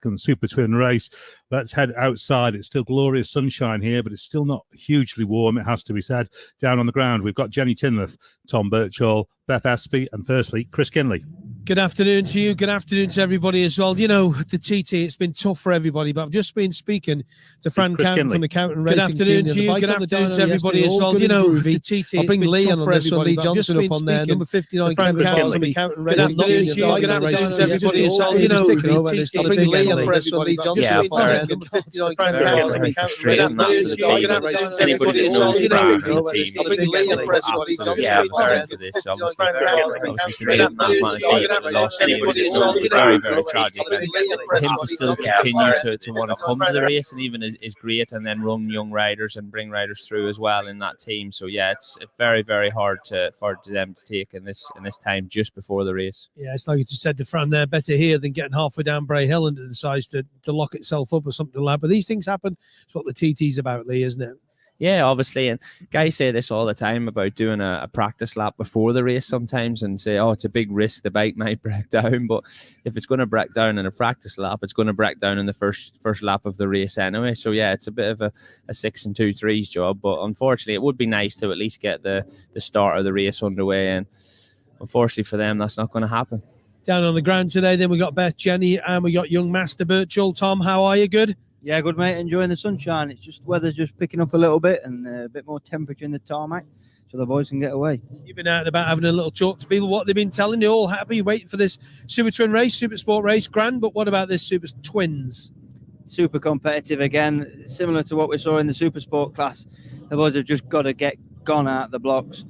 second Supertwin race. Let's head outside. It's still glorious sunshine here, but it's still not hugely warm, it has to be said. Down on the ground, we've got Jenny Tinworth, Tom Birchall, Beth Aspey, and firstly, Chris Kinley. Good afternoon to you. Good afternoon to everybody as well. You know, the TT, it's been tough for everybody, but I've just been speaking to Fran Count from the Count Racing Team. Good afternoon to you. Good afternoon to everybody as well. You know, the TT, I'll bring Lee on this one. Lee Johnson up on there. Number 59, Fran Count from the Count Racing Team. Good afternoon to you. Good afternoon to everybody as well. You know, the TT, I'll bring Lee on this one. Lee Johnson up on there. Number 59, Fran Count from the Count Racing Team. Good afternoon to everybody as well. You know, I'll bring Lee on this one. Lee Johnson up on there. Obviously, very, very tragic. For him to still continue to want to come to the race and even is great, and then run young riders and bring riders through as well in that team. So yeah, it's very, very hard for them to take in this time just before the race. Yeah, it's like you just said to Fran there, better here than getting halfway down Bray Hill and it decides to lock itself up or something like that. But these things happen. It's what the TT's about, Lee, isn't it? Yeah, obviously, and guys say this all the time about doing a practice lap before the race sometimes and say, oh, it's a big risk, the bike might break down, but if it's going to break down in a practice lap, it's going to break down in the first lap of the race anyway. So yeah, it's a bit of a 6 and 2/3 job, but unfortunately it would be nice to at least get the start of the race underway, and unfortunately for them that's not going to happen. Down on the ground today then we got Beth, Jenny, and we got young Master Birchall. Tom, how are you? Good? Yeah, good, mate. Enjoying the sunshine. It's just weather's just picking up a little bit and a bit more temperature in the tarmac so the boys can get away. You've been out and about having a little talk to people. What they've been telling you? All happy? Waiting for this Super Twin race, Super Sport race, grand. But what about this Super Twins? Super competitive again, similar to what we saw in the Super Sport class. The boys have just got to get gone out the blocks.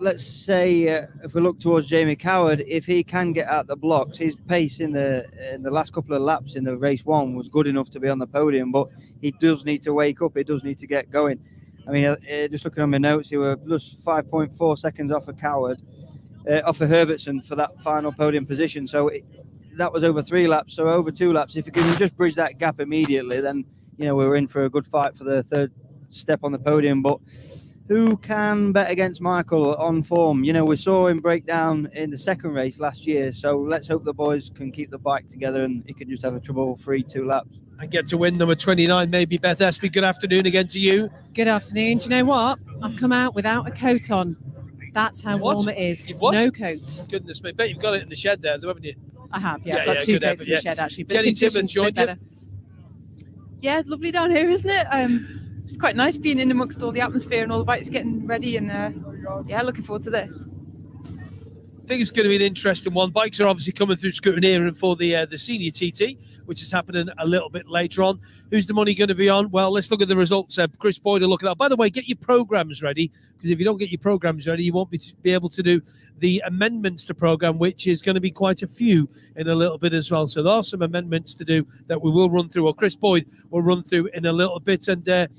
Let's say if we look towards Jamie Coward, if he can get out the blocks, his pace in the last couple of laps in the race one was good enough to be on the podium, but he does need to wake up. He does need to get going. I mean, just looking on my notes, he were just 5.4 seconds off of Coward, off of Herbertson for that final podium position. So that was over 3 laps. So over 2 laps, if you can just bridge that gap immediately, then you know we're in for a good fight for the third step on the podium. But who can bet against Michael on form? You know, we saw him break down in the second race last year, so let's hope the boys can keep the bike together and he can just have a trouble-free 2 laps. And get to win number 29, maybe. Beth Aspey, good afternoon again to you. Good afternoon. Do you know what? I've come out without a coat on. That's how warm it is. No coat. Goodness me. Bet you've got it in the shed there, haven't you? I have, yeah. I've got 2 coats in the shed, actually. But Jenny Timmins joined you. Yeah, it's lovely down here, isn't it? It's quite nice being in amongst all the atmosphere and all the bikes getting ready, and yeah, looking forward to this. I think it's going to be an interesting one. Bikes are obviously coming through scrutineering for the senior TT, which is happening a little bit later on. Who's the money going to be on? Well, let's look at the results. Chris Boyd will look at that. By the way, get your programs ready, because if you don't get your programs ready, you won't be able to do the amendments to program, which is going to be quite a few in a little bit as well. So there are some amendments to do that we will run through, or Chris Boyd will run through in a little bit. And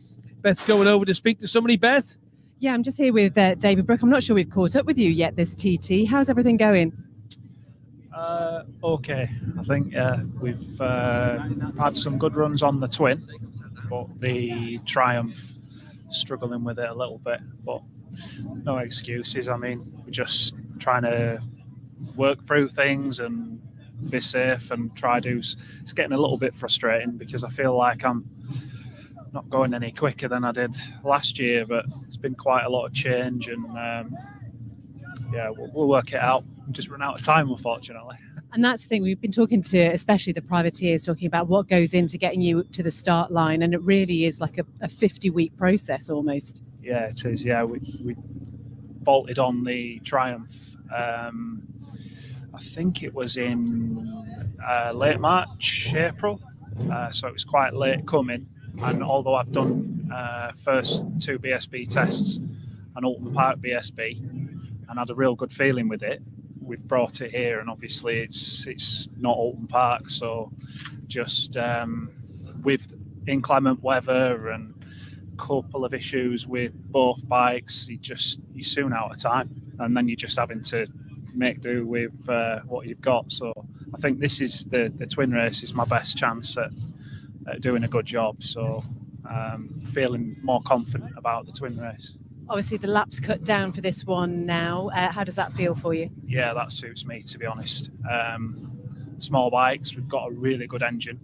Beth's going over to speak to somebody. Beth? Yeah, I'm just here with David Brook. I'm not sure we've caught up with you yet, this TT. How's everything going? Okay. I think we've had some good runs on the Twin, but the Triumph, struggling with it a little bit. But no excuses. I mean, we're just trying to work through things and be safe and try to... It's getting a little bit frustrating because I feel like I'm not going any quicker than I did last year, but it's been quite a lot of change, and yeah, we'll work it out. Just run out of time, unfortunately. And that's the thing, we've been talking to, especially the privateers, talking about what goes into getting you to the start line, and it really is like a 50-week process almost. Yeah, it is. Yeah, we bolted on the Triumph. I think it was in late March, April, so it was quite late coming. And although I've done first 2 BSB tests and Alton Park BSB and had a real good feeling with it, we've brought it here, and obviously it's not Alton Park, so just with inclement weather and a couple of issues with both bikes, you're soon out of time, and then you're just having to make do with what you've got. So I think this is the Twin race is my best chance at doing a good job, so feeling more confident about the Twin race. Obviously the laps cut down for this one now. How does that feel for you? Yeah, that suits me, to be honest. small bikes. We've got a really good engine.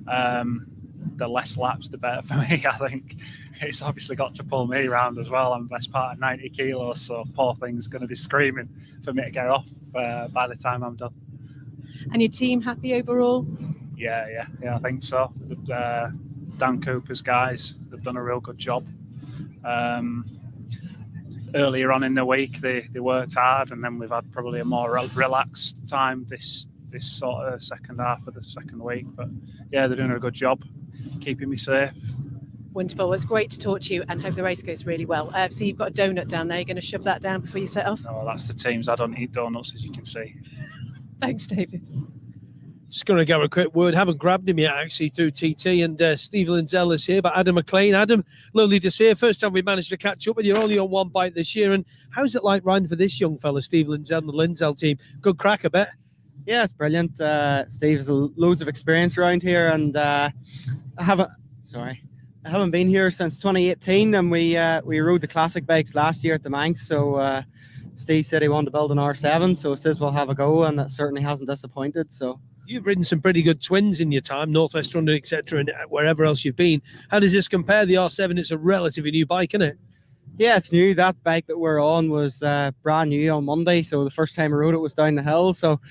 The less laps, the better for me. I think it's obviously got to pull me around as well. I'm best part of 90 kilos, so poor thing's going to be screaming for me to get off by the time I'm done. And your team happy overall? Yeah, I think so. Dan Cooper's guys, they've done a real good job. Earlier on in the week, they worked hard, and then we've had probably a more relaxed time this sort of second half of the second week. But yeah, they're doing a good job, keeping me safe. Wonderful. Well, it's great to talk to you, and hope the race goes really well. So you've got a donut down there. You're going to shove that down before you set off? No, that's the teams. I don't eat donuts, as you can see. Thanks, David. Just going to go a quick word. Haven't grabbed him yet, actually, through TT. And Steve Linzell is here, but Adam McLean. Adam, lovely to see you. First time we managed to catch up with you. Only on one bike this year. And how's it like riding for this young fella, Steve Linzell, and the Linzell team? Good crack, I bet. Yeah, it's brilliant. Steve's loads of experience around here, and I haven't been here since 2018, and we rode the classic bikes last year at the Manx. So Steve said he wanted to build an R7, so says we'll have a go, and that certainly hasn't disappointed. So you've ridden some pretty good twins in your time, Northwest London, etc., and wherever else you've been. How does this compare? The R7, it's a relatively new bike, isn't it? Yeah, it's new. That bike that we're on was brand new on Monday, so the first time I rode it was down the hill. So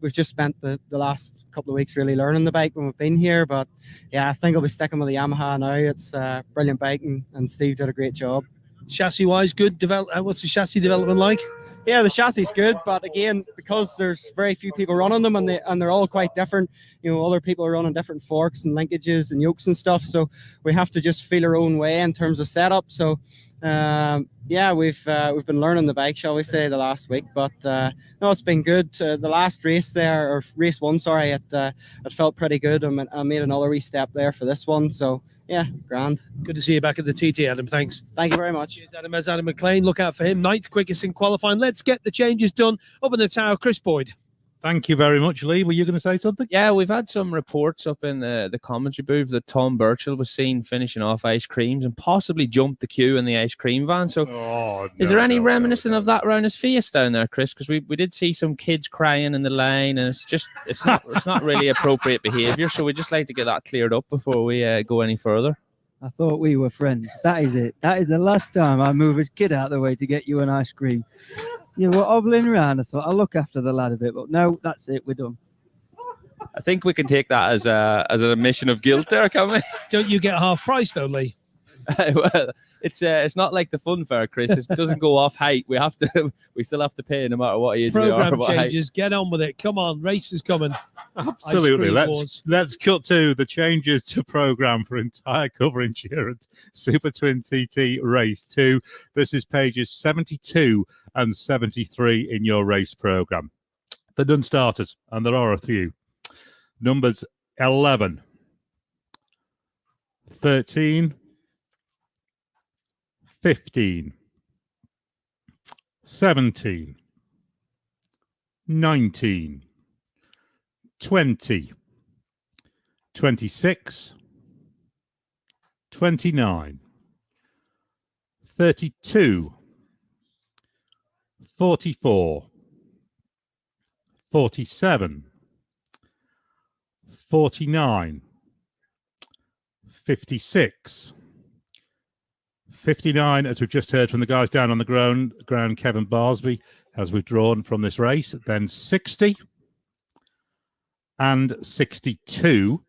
we've just spent the last couple of weeks really learning the bike when we've been here. But yeah, I think I'll be sticking with the Yamaha now. It's a brilliant bike, and Steve did a great job. Chassis-wise, good. What's the chassis development like? Yeah, the chassis is good, but again, because there's very few people running them, and they're all quite different. You know, other people are running different forks and linkages and yokes and stuff, so we have to just feel our own way in terms of setup. So yeah, we've been learning the bike, shall we say, the last week, but no, it's been good. The last race there, or race one, sorry, it felt pretty good. I made another wee step there for this one, so yeah, grand. Good to see you back at the TT, Adam. Thanks. Thank you very much. Cheers, Adam. As Adam McLean, look out for him. 9th quickest in qualifying. Let's get the changes done up in the tower. Chris Boyd. Thank you very much, Lee. Were you going to say something? Yeah, we've had some reports up in the commentary booth that Tom Birchall was seen finishing off ice creams and possibly jumped the queue in the ice cream van. So is there any reminiscent of that around his face down there, Chris? Because we did see some kids crying in the line, and it's not really appropriate behaviour. So we'd just like to get that cleared up before we go any further. I thought we were friends. That is it. That is the last time I move a kid out of the way to get you an ice cream. You were hobbling around. I thought I'll look after the lad a bit, but no, that's it. We're done. I think we can take that as an admission of guilt there, can't we? Don't you get half price though, Lee? Well, it's not like the fun fair, Chris. It doesn't go off height. We still have to pay no matter what age we are. Program changes. Height. Get on with it. Come on, race is coming. Absolutely. Let's cut to the changes to program for entire cover insurance Supertwin TT Race 2. This is pages 72 and 73 in your race program. The non-starters, and there are a few. Numbers 11, 13, 15, 17, 19, 20, 26, 29, 32, 44, 47, 49, 56, 59, as we've just heard from the guys down on the ground, Kevin Barsby has withdrawn from this race. Then 60 and 62.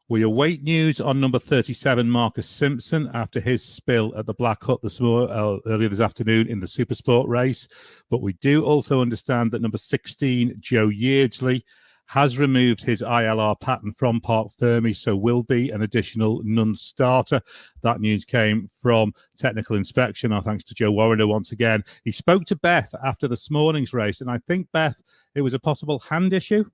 We await news on number 37, Marcus Simpson, after his spill at the Black Hut earlier this afternoon in the Supersport race. But we do also understand that number 16, Joe Yeardsley, has removed his ILR pattern from Parc Fermé, so will be an additional non-starter. That news came from technical inspection. Our thanks to Joe Warriner once again. He spoke to Beth after this morning's race, and I think, Beth, it was a possible hand issue.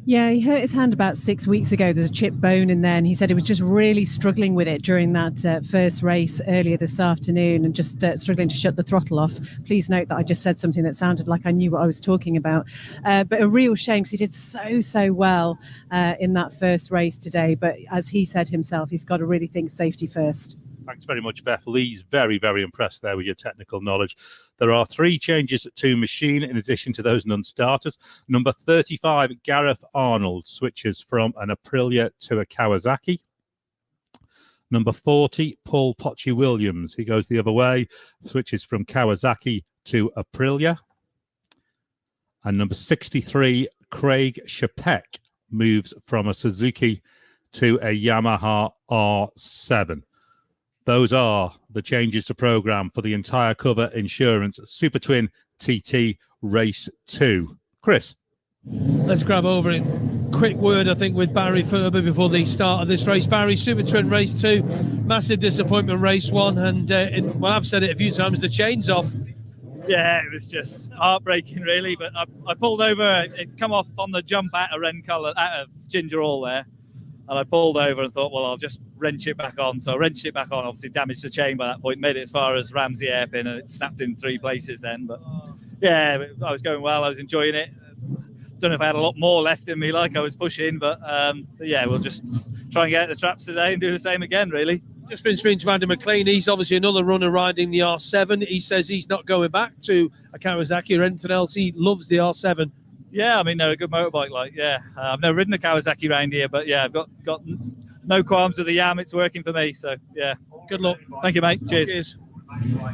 Yeah, he hurt his hand about 6 weeks ago. There's a chipped bone in there, and he said he was just really struggling with it during that first race earlier this afternoon, and just struggling to shut the throttle off. Please note that I just said something that sounded like I knew what I was talking about. But a real shame, because he did so well in that first race today. But as he said himself, he's got to really think safety first. Thanks very much, Beth. Lee's very, very impressed there with your technical knowledge. There are 3 changes to machine in addition to those non-starters. Number 35, Gareth Arnold switches from an Aprilia to a Kawasaki. Number 40, Paul Potchy-Williams. He goes the other way, switches from Kawasaki to Aprilia. And number 63, Craig Shapek, moves from a Suzuki to a Yamaha R7. Those are the changes to program for the entire Cover Insurance Supertwin TT Race 2. Chris. Let's grab over it. Quick word, I think, with Barry Ferber before the start of this race. Barry, Supertwin Race 2, massive disappointment Race 1, and well, I've said it a few times, the chain's off. Yeah, it was just heartbreaking, really. But I pulled over. It come off on the jump out of out of Ginger Hall there, and I pulled over and thought, well, I'll just wrench it back on. So I wrenched it back on. Obviously, damaged the chain by that point. Made it as far as Ramsey Hairpin, and it snapped in 3 places then. But yeah, I was going well. I was enjoying it. Don't know if I had a lot more left in me, like I was pushing, but yeah, we'll just try and get at the traps today and do the same again, really. Just been speaking to Andy McLean. He's obviously another runner riding the R7. He says he's not going back to a Kawasaki or anything else. He loves the R7. Yeah, I mean, they're a good motorbike. Like, yeah, I've never ridden a Kawasaki around here, but yeah, I've got no qualms with the Yam. It's working for me. So yeah, good luck. Thank you, mate. Cheers.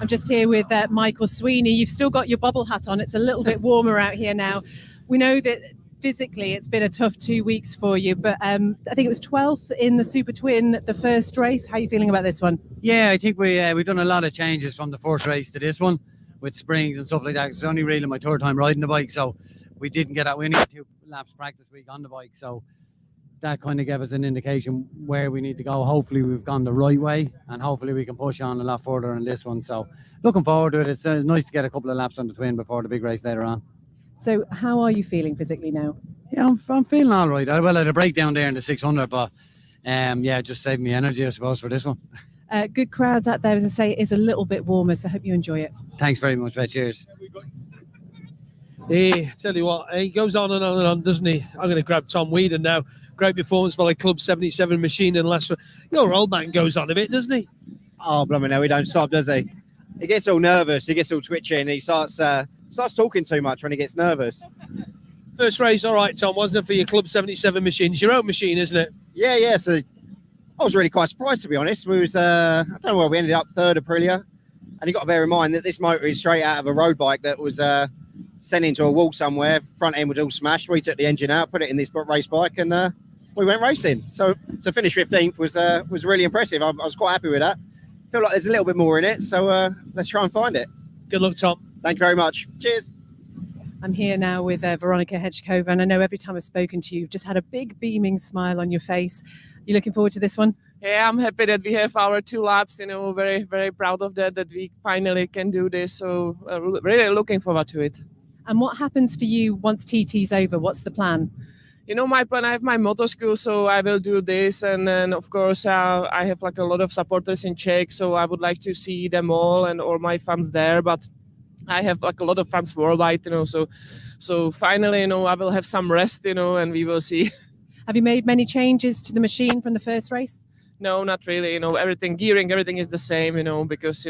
I'm just here with Michael Sweeney. You've still got your bubble hat on. It's a little bit warmer out here now. We know that physically it's been a tough 2 weeks for you, but I think it was 12th in the Supertwin, the first race. How are you feeling about this one? Yeah, I think we've done a lot of changes from the first race to this one with springs and stuff like that. It's only really my 3rd time riding the bike, so we didn't get that. We only had 2 laps practice week on the bike, so that kind of gave us an indication where we need to go. Hopefully we've gone the right way, and hopefully we can push on a lot further in this one. So looking forward to it. It's nice to get a couple of laps on the Twin before the big race later on. So how are you feeling physically now? Yeah, I'm feeling all right. I had a breakdown there in the 600, but yeah, just saved me energy, I suppose, for this one. Good crowds out there, as I say, it is a little bit warmer, so I hope you enjoy it. Thanks very much, mate. Cheers. Hey, tell you what, he goes on and on and on, doesn't he? I'm going to grab Tom Whedon now. Great performance by the Club 77 machine in the last one. Your old man goes on a bit, doesn't he? Oh, blimey, no, he don't stop, does he? He gets all nervous, he gets all twitchy, and he starts talking too much when he gets nervous. First race, all right, Tom, wasn't it, for your Club 77 machine? It's your own machine, isn't it? Yeah. So I was really quite surprised, to be honest. We was, I don't know where we ended up, 3rd Aprilia. And you got to bear in mind that this motor is straight out of a road bike that was sent into a wall somewhere. Front end was all smashed. We took the engine out, put it in this race bike, and we went racing. So to finish 15th was really impressive. I was quite happy with that. Feel like there's a little bit more in it, so let's try and find it. Good luck, Tom. Thank you very much. Cheers. I'm here now with Veronica Hedgekova, and I know every time I've spoken to you, you've just had a big beaming smile on your face. You looking forward to this one? Yeah, I'm happy that we have our 2 laps, very, very proud of that we finally can do this. So really looking forward to it. And what happens for you once TT's over? What's the plan? My plan, I have my motor school, so I will do this. And then, of course, I have a lot of supporters in Czech, so I would like to see them all and all my fans there. But I have a lot of fans worldwide, so finally, I will have some rest, and we will see. Have you made many changes to the machine from the first race? No, not really. Gearing, everything is the same, because,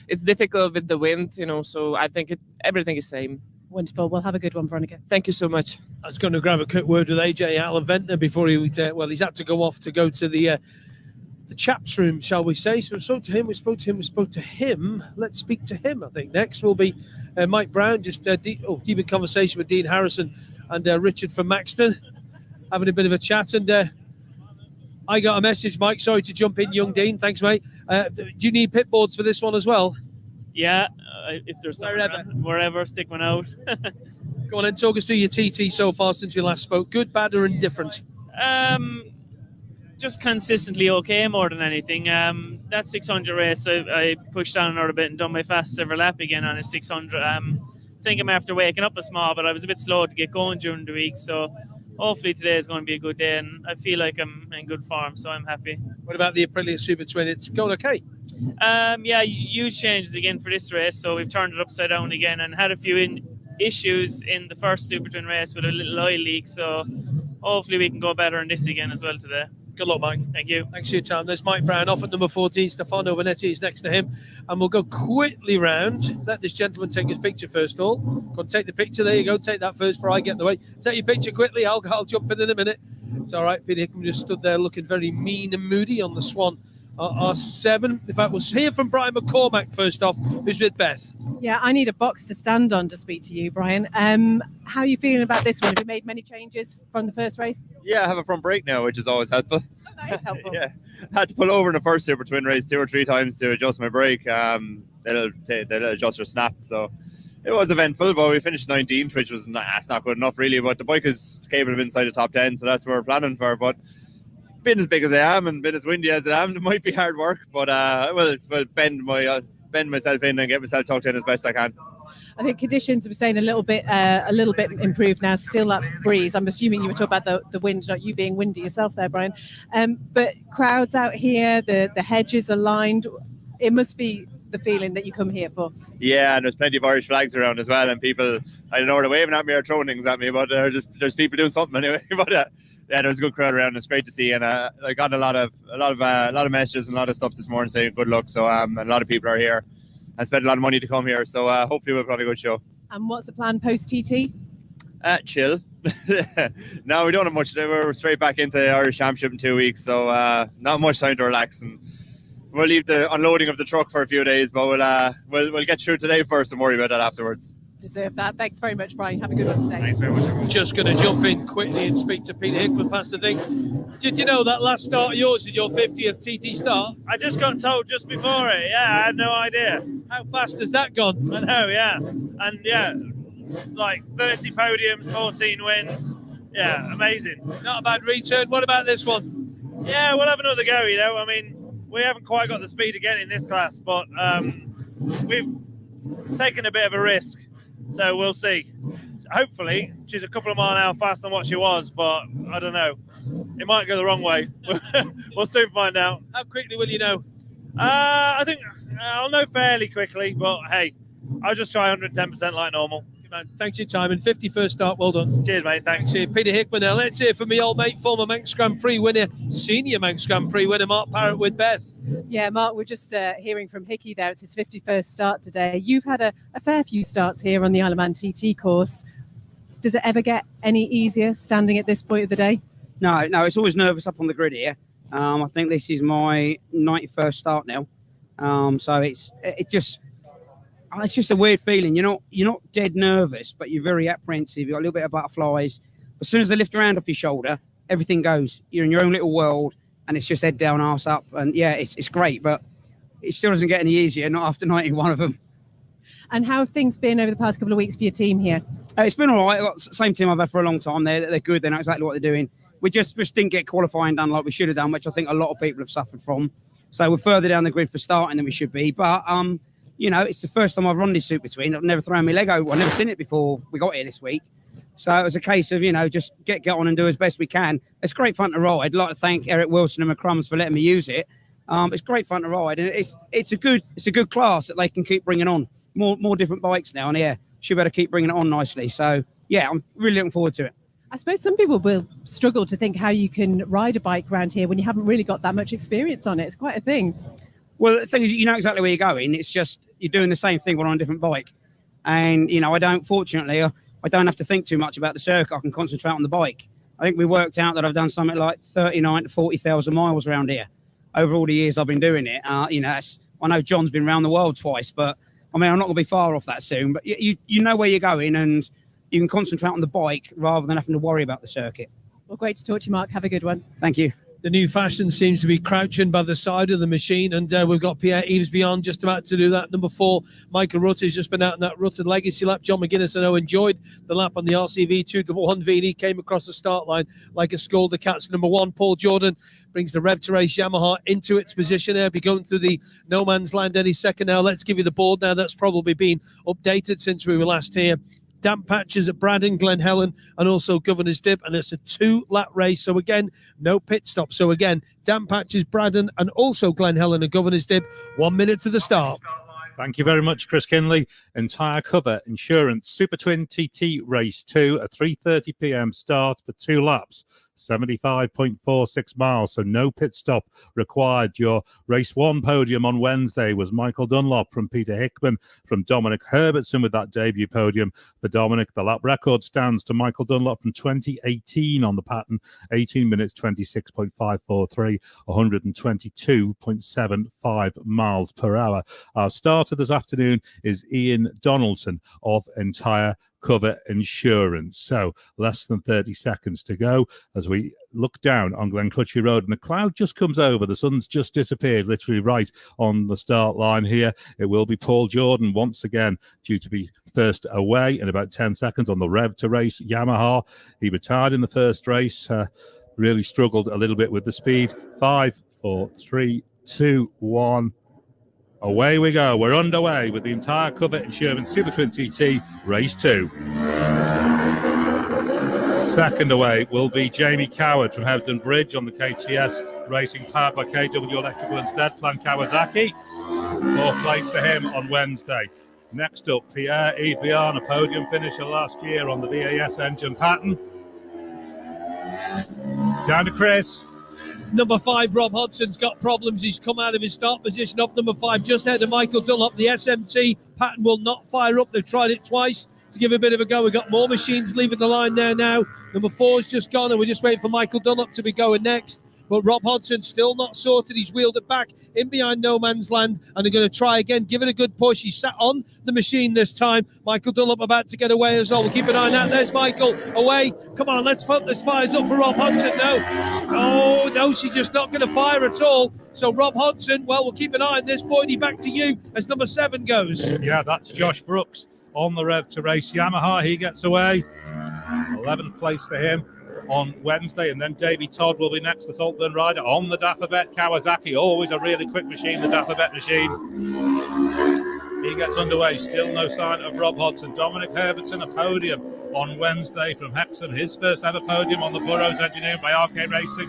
it's difficult with the wind, so I think everything is same. Wonderful. We'll have a good one, Veronica. Thank you so much. I was going to grab a quick word with AJ Alaventner before he's had to go off to go to the chaps room, shall we say. So we spoke to him. Let's speak to him, I think. Next will be Mike Brown, just deep in conversation with Dean Harrison and Richard from Maxton, having a bit of a chat. And I got a message, Mike, sorry to jump in, young Dean. Thanks, mate. Do you need pit boards for this one as well? Yeah, if there's wherever, stick one out. Go on and talk us through your TT so far since we last spoke. Good, bad, or indifferent? Just consistently okay more than anything. That 600 race, I pushed down another bit and done my fastest ever lap again on a 600. I think I'm after waking up a small, but I was a bit slow to get going during the week. So hopefully today is going to be a good day, and I feel like I'm in good form, so I'm happy. What about the Aprilia Supertwin? It's going okay? Yeah, huge changes again for this race. So we've turned it upside down again and had a few issues in the first Supertwin race with a little oil leak. So hopefully we can go better in this again as well today. Good luck, Mike. Thank you. Thanks for your time. There's Mike Brown off at number 14. Stefano Vanetti is next to him. And we'll go quickly round. Let this gentleman take his picture first of all. Go and take the picture. There you go. Take that first before I get in the way. Take your picture quickly. I'll jump in a minute. It's all right. Peter Hickman just stood there looking very mean and moody on the Swan R7. In fact, we'll hear from Brian McCormack first off, who's with Beth. Yeah, I need a box to stand on to speak to you, Brian. How are you feeling about this one? Have you made many changes from the first race? Yeah, I have a front brake now, which is always helpful. Oh, that is helpful. Yeah, I had to pull over in the first Supertwin race 2 or 3 times to adjust my brake. The little adjuster snapped, so it was eventful, but we finished 19th, which was it's not good enough really, but the bike is capable of inside the top 10, so that's what we're planning for. But being as big as I am and being as windy as I am, it might be hard work, but I will bend myself in and get myself tucked in as best I can. I think conditions, we're saying a little bit improved now. Still that breeze. I'm assuming you were talking about the wind, not you being windy yourself there, Brian. But crowds out here, the hedges are lined. It must be the feeling that you come here for. Yeah, and there's plenty of Irish flags around as well, and people, I don't know, they're waving at me or throwing things at me, but there's people doing something anyway. But yeah, there's a good crowd around. It's great to see, and I got a lot of messages and a lot of stuff this morning saying good luck. So and a lot of people are here and spent a lot of money to come here. So hopefully we'll put on a good show. And what's the plan post TT? Chill. No, we don't have much. We're straight back into the Irish Championship in 2 weeks, so not much time to relax. And we'll leave the unloading of the truck for a few days, but we'll get through today first and worry about that afterwards. Deserve that. Thanks very much, Brian. Have a good one today. Thanks very much. Just going to jump in quickly and speak to Peter Hickman past the thing. Did you know that last start of yours is your 50th TT start? I just got told just before it. Yeah, I had no idea. How fast has that gone? I know, yeah. And yeah, like 30 podiums, 14 wins. Yeah, amazing. Not a bad return. What about this one? Yeah, we'll have another go, you know. I mean, we haven't quite got the speed again in this class, but we've taken a bit of a risk. So we'll see. Hopefully, she's a couple of miles an hour faster than what she was, but I don't know. It might go the wrong way. We'll soon find out. How quickly will you know? I think I'll know fairly quickly, but hey, I'll just try 110% like normal. Man, thanks for your time. And 51st start, well done. Cheers, mate. Thanks. Peter Hickman now. Let's hear from me old mate, former Manx Grand Prix winner, senior Manx Grand Prix winner, Mark Parrott with Beth. Yeah, Mark, we're just hearing from Hickey there. It's his 51st start today. You've had a fair few starts here on the Isle of Man TT course. Does it ever get any easier standing at this point of the day? No, it's always nervous up on the grid here. I think this is my 91st start now. So it's just a weird feeling. You're not dead nervous, but you're very apprehensive. You've got a little bit of butterflies. As soon as they lift your hand off your shoulder, everything goes. You're in your own little world, and it's just head down, arse up. And yeah, it's great, but it still doesn't get any easier, not after 91 of them. And how have things been over the past couple of weeks for your team here? It's been all right. I've got the same team I've had for a long time. They're good. They know exactly what they're doing. We just didn't get qualifying done like we should have done, which I think a lot of people have suffered from. So we're further down the grid for starting than we should be. But it's the first time I've run this Supertwin. I've never thrown my leg over. I've never seen it before we got here this week. So it was a case of, just get on and do as best we can. It's great fun to ride. I'd like to thank Eric Wilson and McCrums for letting me use it. It's great fun to ride, and it's a good class that they can keep bringing on. More different bikes now, and yeah, should be able to keep bringing it on nicely. So yeah, I'm really looking forward to it. I suppose some people will struggle to think how you can ride a bike around here when you haven't really got that much experience on it. It's quite a thing. Well, the thing is, you know exactly where you're going. It's just you're doing the same thing but on a different bike. And, I don't have to think too much about the circuit. I can concentrate on the bike. I think we worked out that I've done something like 39 to 40,000 miles around here over all the years I've been doing it. I know John's been around the world twice, but I'm not going to be far off that soon. But you know where you're going, and you can concentrate on the bike rather than having to worry about the circuit. Well, great to talk to you, Mark. Have a good one. Thank you. The new fashion seems to be crouching by the side of the machine, and we've got Pierre Eves Beyond just about to do that. Number 4, Michael Rutt has just been out in that Rutted Legacy lap. John McGuinness, I know, enjoyed the lap on the RCV 2-1V, and he came across the start line like a scolder cat. Number 1, Paul Jordan, brings the Rev to Race Yamaha into its position there. Be going through the no man's land any second now. Let's give you the board now. That's probably been updated since we were last here. Damp patches at Braddon, Glen Helen, and also Governor's Dip, and it's a 2-lap race. So again, no pit stop. So again, damp patches, Braddon, and also Glen Helen and Governor's Dip. 1 minute to the start. Thank you very much, Chris Kinley. Entire cover insurance Supertwin TT Race 2, a 3:30 p.m. start for 2 laps. 75.46 miles, so no pit stop required. Your race 1 podium on Wednesday was Michael Dunlop from Peter Hickman, from Dominick Herbertson with that debut podium for Dominic. The lap record stands to Michael Dunlop from 2018 on the pattern, 18 minutes 26.543, 122.75 miles per hour. Our starter this afternoon is Ian Donaldson of Entire Cover Insurance. So less than 30 seconds to go as we look down on Glencrutchy Road, and the cloud just comes over. The sun's just disappeared, literally right on the start line here. It will be Paul Jordan once again, due to be first away in about 10 seconds on the Rev to Race Yamaha. He retired in the first race, really struggled a little bit with the speed. 5, 4, 3, 2, 1. Away we go. We're underway with the Entire Cover Insurance Supertwin TT Race 2. Second away will be Jamie Coward from Hebden Bridge on the KTS Racing, powered by KW Electrical and Steadplan Kawasaki. 4th place for him on Wednesday. Next up, Pierre Edbian, a podium finisher last year on the VAS engine pattern. Down to Chris. Number 5, Rob Hodson's got problems. He's come out of his start position off number 5, just ahead of Michael Dunlop. The SMT pattern will not fire up. They've tried it twice to give a bit of a go. We've got more machines leaving the line there now. Number 4's just gone, and we're just waiting for Michael Dunlop to be going next. But Rob Hodson still not sorted. He's wheeled it back in behind no man's land, and they're going to try again. Give it a good push. He sat on the machine this time. Michael Dunlop about to get away as well. We'll keep an eye on that. There's Michael away. Come on, let's hope this fires up for Rob Hodson. No. Oh, no, she's just not going to fire at all. So Rob Hodson, well, we'll keep an eye on this. Boydie, back to you as number 7 goes. Yeah, that's Josh Brooks on the Rev to Race Yamaha. He gets away. 11th place for him on Wednesday, and then Davey Todd will be next, the Saltburn rider on the Dapperbet Kawasaki. Always a really quick machine, the Dapperbet machine. He gets underway. Still no sign of Rob Hodson. Dominick Herbertson, a podium on Wednesday from Hexham. His first ever podium on the Burrows engineered by Arcade Racing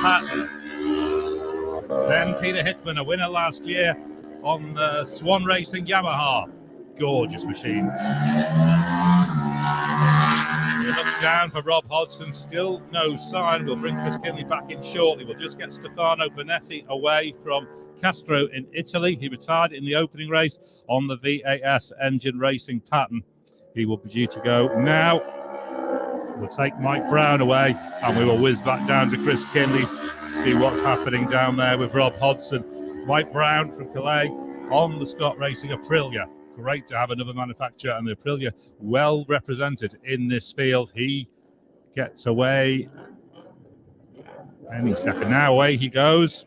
pattern. Then Peter Hickman, a winner last year on the Swan Racing Yamaha. Gorgeous machine. We look down for Rob Hodson, still no sign. We'll bring Chris Kinley back in shortly. We'll just get Stefano Bonetti away from Castro in Italy. He retired in the opening race on the VAS engine racing pattern. He will be due to go now. We'll take Mike Brown away, and we will whiz back down to Chris Kinley, see what's happening down there with Rob Hodson. Mike Brown from Calais on the Scott Racing Aprilia. Great to have another manufacturer, and the Aprilia well represented in this field. He gets away any second now. Away he goes.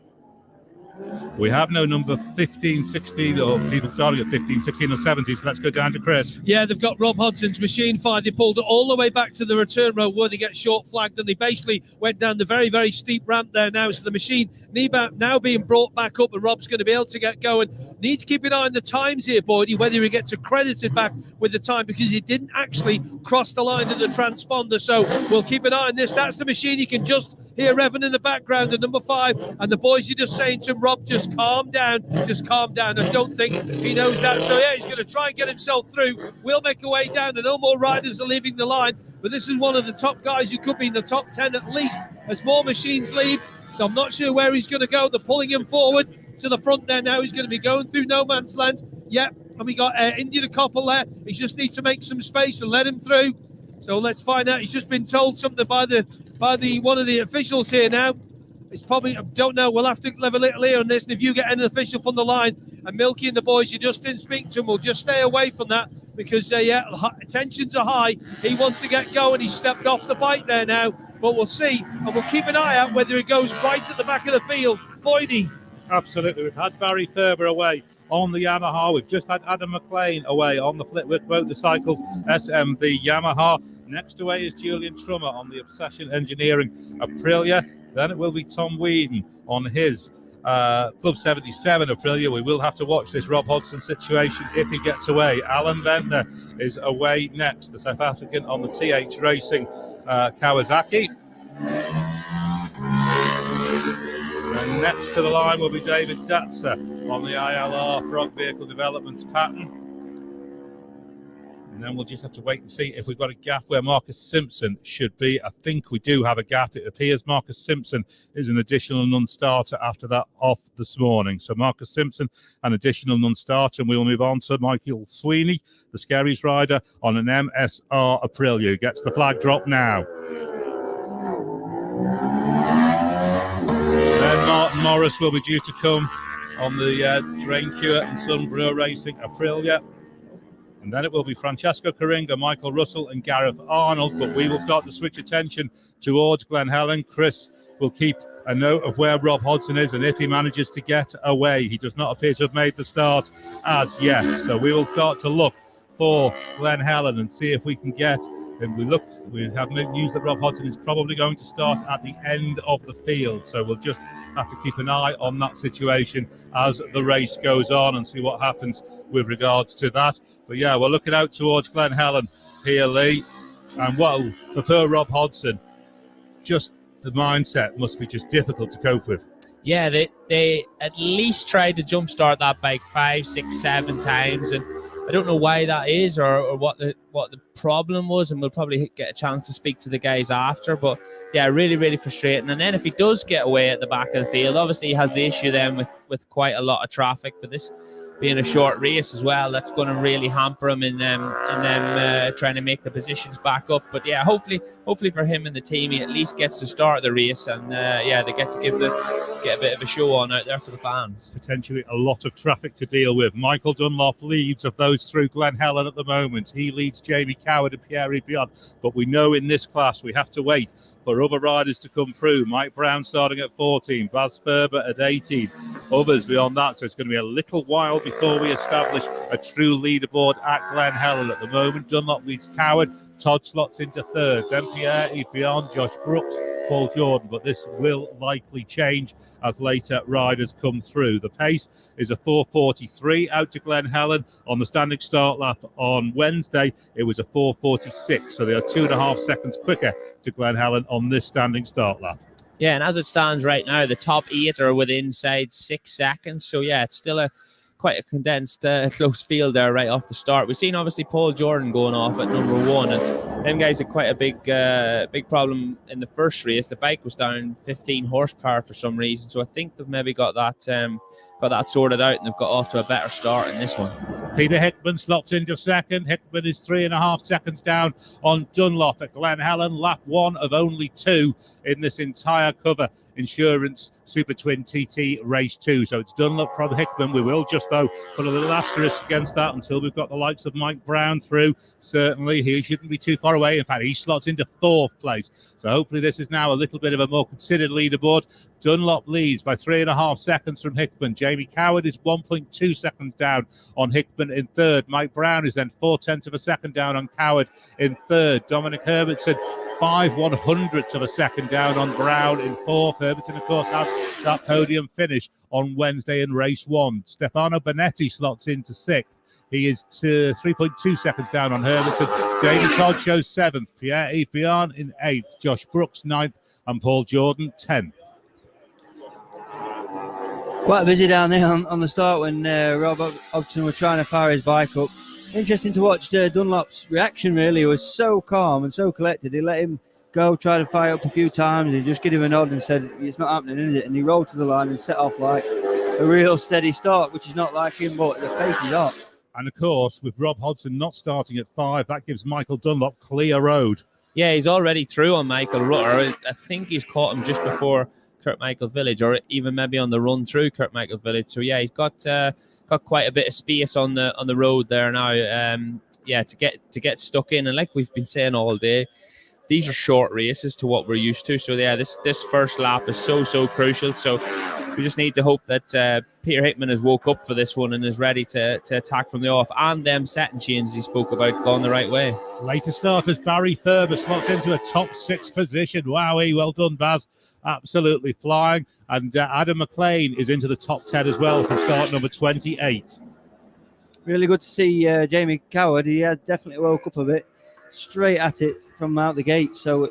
We have no number 15, 16, or people starting at 15, 16 or 17, so let's go down to Chris. Yeah, they've got Rob Hodson's machine fine. They pulled it all the way back to the return road where they get short flagged, and they basically went down the very, very steep ramp there now. So the machine now being brought back up, and Rob's going to be able to get going. Need to keep an eye on the times here, Boydie, whether he gets accredited back with the time, because he didn't actually cross the line of the transponder. So we'll keep an eye on this. That's the machine. You can just hear revving in the background at number 5, and the boys are just saying to him, Rob, just calm down. Just calm down. I don't think he knows that. So, yeah, he's going to try and get himself through. We'll make a way down, and no more riders are leaving the line. But this is one of the top guys who could be in the top 10 at least as more machines leave. So I'm not sure where he's going to go. They're pulling him forward to the front there now. He's going to be going through no man's land. Yep. And we got India the Koppel there. He just needs to make some space and let him through. So let's find out. He's just been told something by one of the officials here now. It's probably, I don't know, we'll have to leave a little ear on this. And if you get an official from the line, and Milky and the boys, you just didn't speak to him, we'll just stay away from that, because, tensions are high. He wants to get going. He stepped off the bike there now, but we'll see. And we'll keep an eye out whether it goes right at the back of the field. Boydie. Absolutely. We've had Barry Ferber away on the Yamaha. We've just had Adam McLean away on the Flitwick Motorcycles SMV Yamaha. Next away is Julian Trummer on the Obsession Engineering Aprilia. Then it will be Tom Whedon on his Club 77 Aprilia. We will have to watch this Rob Hodson situation if he gets away. Alan Ventnor is away next, the South African on the TH Racing Kawasaki. And next to the line will be David Datzer on the ILR Frog Vehicle Developments pattern. And then we'll just have to wait and see if we've got a gap where Marcus Simpson should be. I think we do have a gap. It appears Marcus Simpson is an additional non-starter after that off this morning. So Marcus Simpson, an additional non-starter, and we will move on to Michael Sweeney, the Skerries rider, on an MSR Aprilia. Gets the flag drop now. Then Martin Morris will be due to come on the Drain Cure and Sunbrewer Racing Aprilia. And then it will be Francesco Caringa, Michael Russell and Gareth Arnold. But we will start to switch attention towards Glen Helen. Chris will keep a note of where Rob Hodson is and if he manages to get away. He does not appear to have made the start as yet. So we will start to look for Glen Helen and see if we can get. And we have news that Rob Hodson is probably going to start at the end of the field. So we'll just have to keep an eye on that situation as the race goes on and see what happens with regards to that. But yeah, we're looking out towards Glen Helen here, Lee. And what will prefer Rob Hodson, just the mindset must be just difficult to cope with. Yeah, they at least tried to jumpstart that bike 5, 6, 7 times, and I don't know why that is or what the problem was, and we'll probably get a chance to speak to the guys after. But yeah, really, really frustrating. And then if he does get away at the back of the field, obviously he has the issue then with quite a lot of traffic. But this being a short race as well, that's going to really hamper him in them trying to make the positions back up. But yeah, hopefully for him and the team, he at least gets to start the race, and yeah, they get to get a bit of a show on out there for the fans. Potentially a lot of traffic to deal with. Michael Dunlop leads of those through Glen Helen at the moment. He leads Jamie Coward and Pierre Beyond. But we know in this class we have to wait for other riders to come through. Mike Brown starting at 14, Baz Ferber at 18, others beyond that. So it's going to be a little while before we establish a true leaderboard at Glen Helen. At the moment, Dunlop leads Coward, Todd slots into third, then Pierre Beyond, Josh Brooks, Paul Jordan. But this will likely change as later riders come through. The pace is a 4:43 out to Glen Helen. On the standing start lap on Wednesday, it was a 4:46. So they are 2.5 seconds quicker to Glen Helen on this standing start lap. Yeah, and as it stands right now, the top 8 are within inside 6 seconds. So yeah, it's still quite a condensed, close field there right off the start. We've seen obviously Paul Jordan going off at number 1, and them guys had quite a big problem in the first race. The bike was down 15 horsepower for some reason, so I think they've maybe got that sorted out, and they've got off to a better start in this one. Peter Hickman slots into second. Hickman is 3.5 seconds down on Dunlop at Glen Helen. Lap 1 of only 2 in this entire cover Insurance Supertwin TT Race 2. So it's Dunlop from Hickman. We will just, though, put a little asterisk against that until we've got the likes of Mike Brown through. Certainly, he shouldn't be too far away. In fact, he slots into 4th place. So hopefully this is now a little bit of a more considered leaderboard. Dunlop leads by 3.5 seconds from Hickman. Jamie Coward is 1.2 seconds down on Hickman in third. Mike Brown is then 0.4 of a second down on Coward in third. Dominick Herbertson 5/100ths of a second down on Brown in fourth. Herbertson, of course, had that podium finish on Wednesday in race 1. Stefano Bonetti slots into 6th. He is 3.2 seconds down on Herbertson. Jamie Todd shows 7th. Pierre Beyond in 8th. Josh Brooks 9th. And Paul Jordan 10th. Quite busy down there on the start when Rob Hodson were trying to fire his bike up. Interesting to watch Dunlop's reaction, really. He was so calm and so collected. He let him go, try to fire up a few times. He just gave him a nod and said, it's not happening, is it? And he rolled to the line and set off like a real steady start, which is not like him, but the pace is up. And of course, with Rob Hodson not starting at 5, that gives Michael Dunlop clear road. Yeah, he's already through on Michael Rutter. I think he's caught him just before Kurt Michael Village, or even maybe on the run through Kurt Michael Village. So yeah, he's got quite a bit of space on the road there now. Yeah, to get stuck in, and like we've been saying all day, these are short races to what we're used to. So yeah, this first lap is so crucial. So we just need to hope that Peter Hickman has woke up for this one and is ready to attack from the off, and them setting changes he spoke about going the right way. Later starters, Barry Ferber slots into a top 6 position. Wowee, well done, Baz. Absolutely flying. And Adam McLean is into the top 10 as well from start number 28. Really good to see Jamie Coward. He has definitely woke up a bit, straight at it from out the gate. So,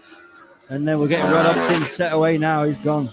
and then we're getting Rod Hodson set away now. He's gone.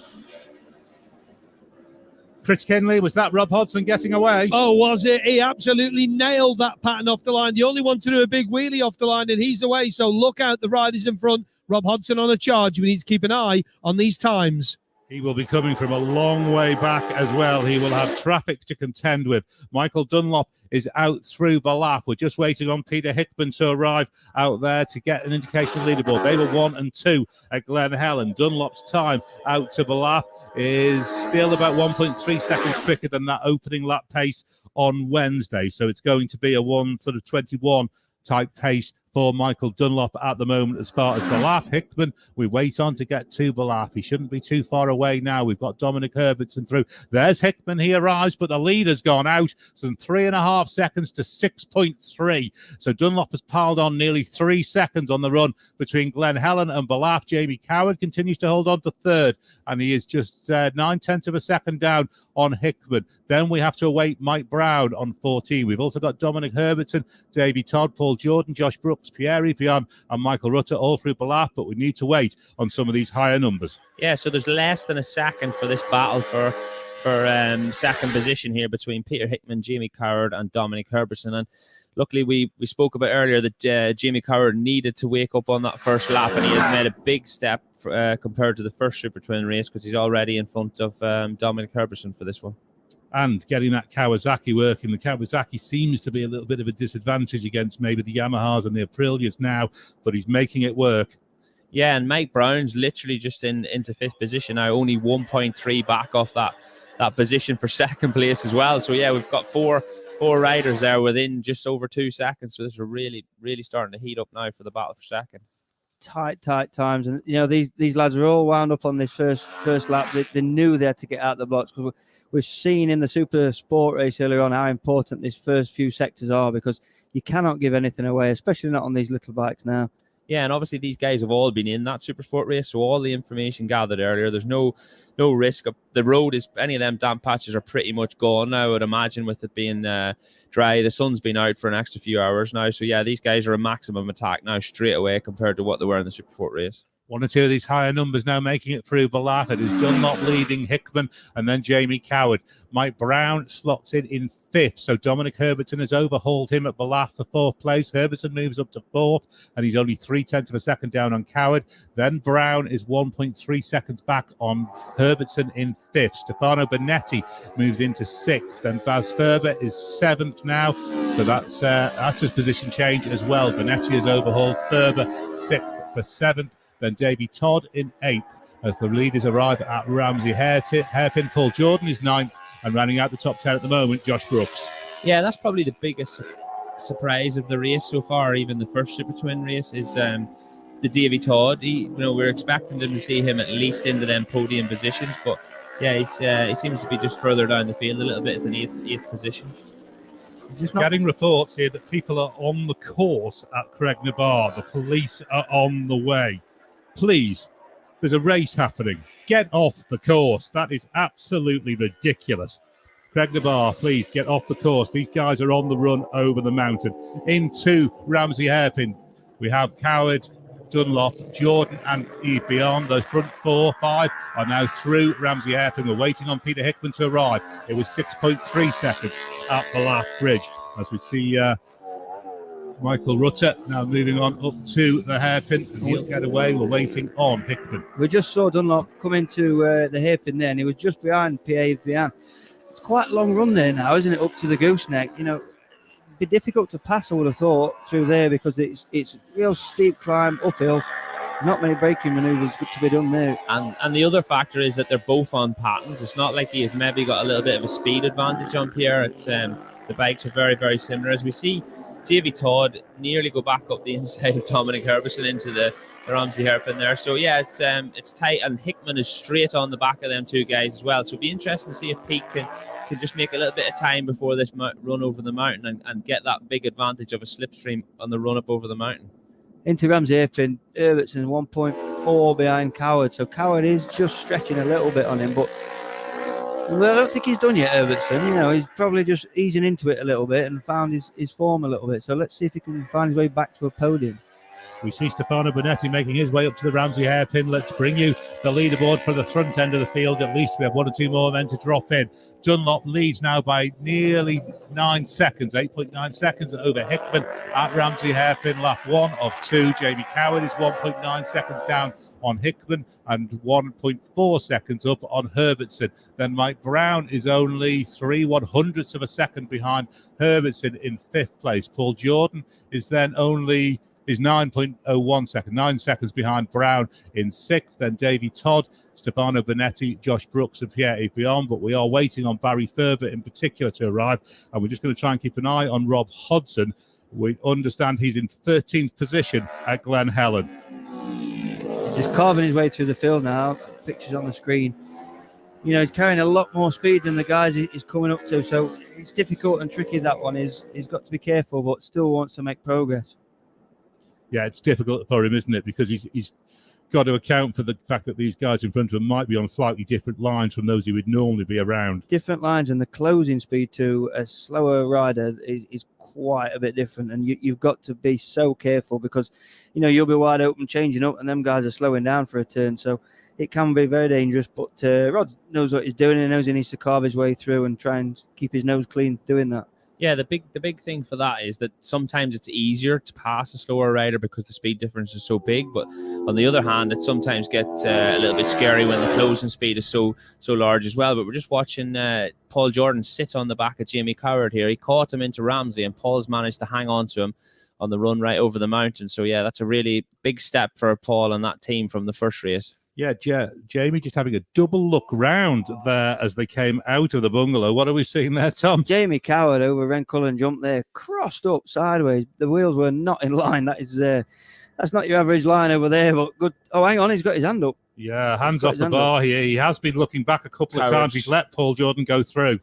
Chris Kinley, was that Rob Hodson getting away? Oh, was it? He absolutely nailed that pattern off the line. The only one to do a big wheelie off the line, and he's away. So look out, the riders in front. Rob Hodson on a charge. We need to keep an eye on these times. He will be coming from a long way back as well. He will have traffic to contend with. Michael Dunlop is out through the lap. We're just waiting on Peter Hickman to arrive out there to get an indication of leaderboard. They were 1 and 2 at Glen Helen. Dunlop's time out to the lap is still about 1.3 seconds quicker than that opening lap pace on Wednesday. So it's going to be a 1:21 type pace for Michael Dunlop at the moment as far as the lap. Hickman, we wait on to get to the lap. He shouldn't be too far away now. We've got Dominick Herbertson through. There's Hickman. He arrives, but the leader's gone out. Some 3.5 seconds to 6.3. So Dunlop has piled on nearly 3 seconds on the run between Glen Helen and Balaf. Jamie Coward continues to hold on to third, and he is just 9/10 of a second down on Hickman. Then we have to await Mike Brown on 14. We've also got Dominick Herbertson, Davey Todd, Paul Jordan, Josh Brooks, Pierre Vian, and Michael Rutter all through Balaf, but we need to wait on some of these higher numbers. Yeah, so there's less than a second for this battle for second position here between Peter Hickman, Jamie Coward, and Dominick Herbertson. And luckily, we spoke about earlier that Jamie Coward needed to wake up on that first lap, and he has made a big step compared to the first Super Twin race, because he's already in front of Dominick Herbertson for this one. And getting that Kawasaki working. The Kawasaki seems to be a little bit of a disadvantage against maybe the Yamahas and the Aprilias now, but he's making it work. Yeah, and Mike Brown's literally just into fifth position now, only 1.3 back off that position for second place as well. So yeah, we've got four riders there within just over 2 seconds. So this is really, really starting to heat up now for the battle for second. Tight times, and these lads are all wound up on this first lap. They knew they had to get out the blocks, because we've seen in the Super Sport race earlier on how important these first few sectors are, because you cannot give anything away, especially not on these little bikes now. Yeah, and obviously these guys have all been in that Super Sport race, so all the information gathered earlier, there's no risk. The road is, any of them damp patches are pretty much gone now, I would imagine, with it being dry. The sun's been out for an extra few hours now, so yeah, these guys are a maximum attack now straight away compared to what they were in the Super Sport race. One or two of these higher numbers now making it through Balaf. It is Dunlop leading Hickman and then Jamie Coward. Mike Brown slots in fifth. So Dominick Herbertson has overhauled him at Balaf for fourth place. Herbertson moves up to fourth, and he's only 0.3 of a second down on Coward. Then Brown is 1.3 seconds back on Herbertson in fifth. Stefano Benetti moves into sixth. Then Baz Ferber is seventh now. So that's his position change as well. Benetti has overhauled Ferber sixth for seventh. Then Davey Todd in eighth as the leaders arrive at Ramsey Hairpin. Paul Jordan is ninth, and rounding out the top 10 at the moment, Josh Brooks. Yeah, that's probably the biggest surprise of the race so far, even the first Super Twin race, is the Davey Todd. We're expecting them to see him at least into them podium positions, but yeah, he seems to be just further down the field a little bit in the eighth position. Getting reports here that people are on the course at Craignabar. The police are on the way. Please, there's a race happening. Get off the course. That is absolutely ridiculous. Craignabar, please get off the course. These guys are on the run over the mountain. Into Ramsey Hairpin, we have Coward, Dunlop, Jordan, and Yves Beyond. Those front 4-5 are now through Ramsey Hairpin. We're waiting on Peter Hickman to arrive. It was 6.3 seconds at the last bridge. As we see Michael Rutter now moving on up to the hairpin, and he'll get away. We're waiting on Hickman. We just saw Dunlop come into the hairpin there, and he was just behind Pierre Vian. It's quite a long run there now, isn't it, up to the gooseneck? It'd be difficult to pass, I would have thought, through there, because it's real steep climb uphill. Not many braking manoeuvres to be done there. And the other factor is that they're both on patterns. It's not like he has maybe got a little bit of a speed advantage on Pierre. It's the bikes are very, very similar. As we see Davey Todd nearly go back up the inside of Dominick Herbertson into the Ramsey Hairpin there. So yeah, it's tight, and Hickman is straight on the back of them two guys as well. So it'll be interesting to see if Pete can just make a little bit of time before this run over the mountain and get that big advantage of a slipstream on the run up over the mountain. Into Ramsey Hairpin, Herbertson 1.4 behind Coward. So Coward is just stretching a little bit on him, but I don't think he's done yet, Herbertson. He's probably just easing into it a little bit and found his form a little bit. So let's see if he can find his way back to a podium. We see Stefano Bonetti making his way up to the Ramsey hairpin. Let's bring you the leaderboard for the front end of the field. At least we have 1 or 2 more men to drop in. Dunlop leads now by nearly 9 seconds, 8.9 seconds over Hickman at Ramsey hairpin. Lap 1 of 2. Jamie Coward is 1.9 seconds down on Hickman and 1.4 seconds up on Herbertson. Then Mike Brown is only 3/100ths of a second behind Herbertson in 5th place. Paul Jordan is then only 9.01 seconds, 9 seconds behind Brown in 6th. Then Davey Todd, Stefano Bonetti, Josh Brooks and Pierre Epion. But we are waiting on Barry Ferber in particular to arrive, and we're just going to try and keep an eye on Rob Hodson. We understand he's in 13th position at Glen Helen. Just carving his way through the field now. Pictures on the screen. You know, he's carrying a lot more speed than the guys he's coming up to. So it's difficult and tricky, that one. He's got to be careful, but still wants to make progress. Yeah, it's difficult for him, isn't it? Because he's got to account for the fact that these guys in front of him might be on slightly different lines from those he would normally be around. Different lines, and the closing speed to a slower rider is quite a bit different. And you've got to be so careful because, you know, you'll be wide open changing up and them guys are slowing down for a turn. So it can be very dangerous. But Rod knows what he's doing and knows he needs to carve his way through and try and keep his nose clean doing that. Yeah, the big thing for that is that sometimes it's easier to pass a slower rider because the speed difference is so big. But on the other hand, it sometimes gets a little bit scary when the closing speed is so large as well. But we're just watching Paul Jordan sit on the back of Jamie Coward here. He caught him into Ramsey, and Paul's managed to hang on to him on the run right over the mountain. So yeah, that's a really big step for Paul and that team from the first race. Yeah, Jamie just having a double look round there as they came out of the bungalow. What are we seeing there, Tom? Jamie Coward over Ren Cullen jumped there, crossed up sideways. The wheels were not in line. That's not your average line over there, but good. Oh, hang on, he's got his hand up. Yeah, hands off the bar here. He has been looking back a couple of times. He's let Paul Jordan go through.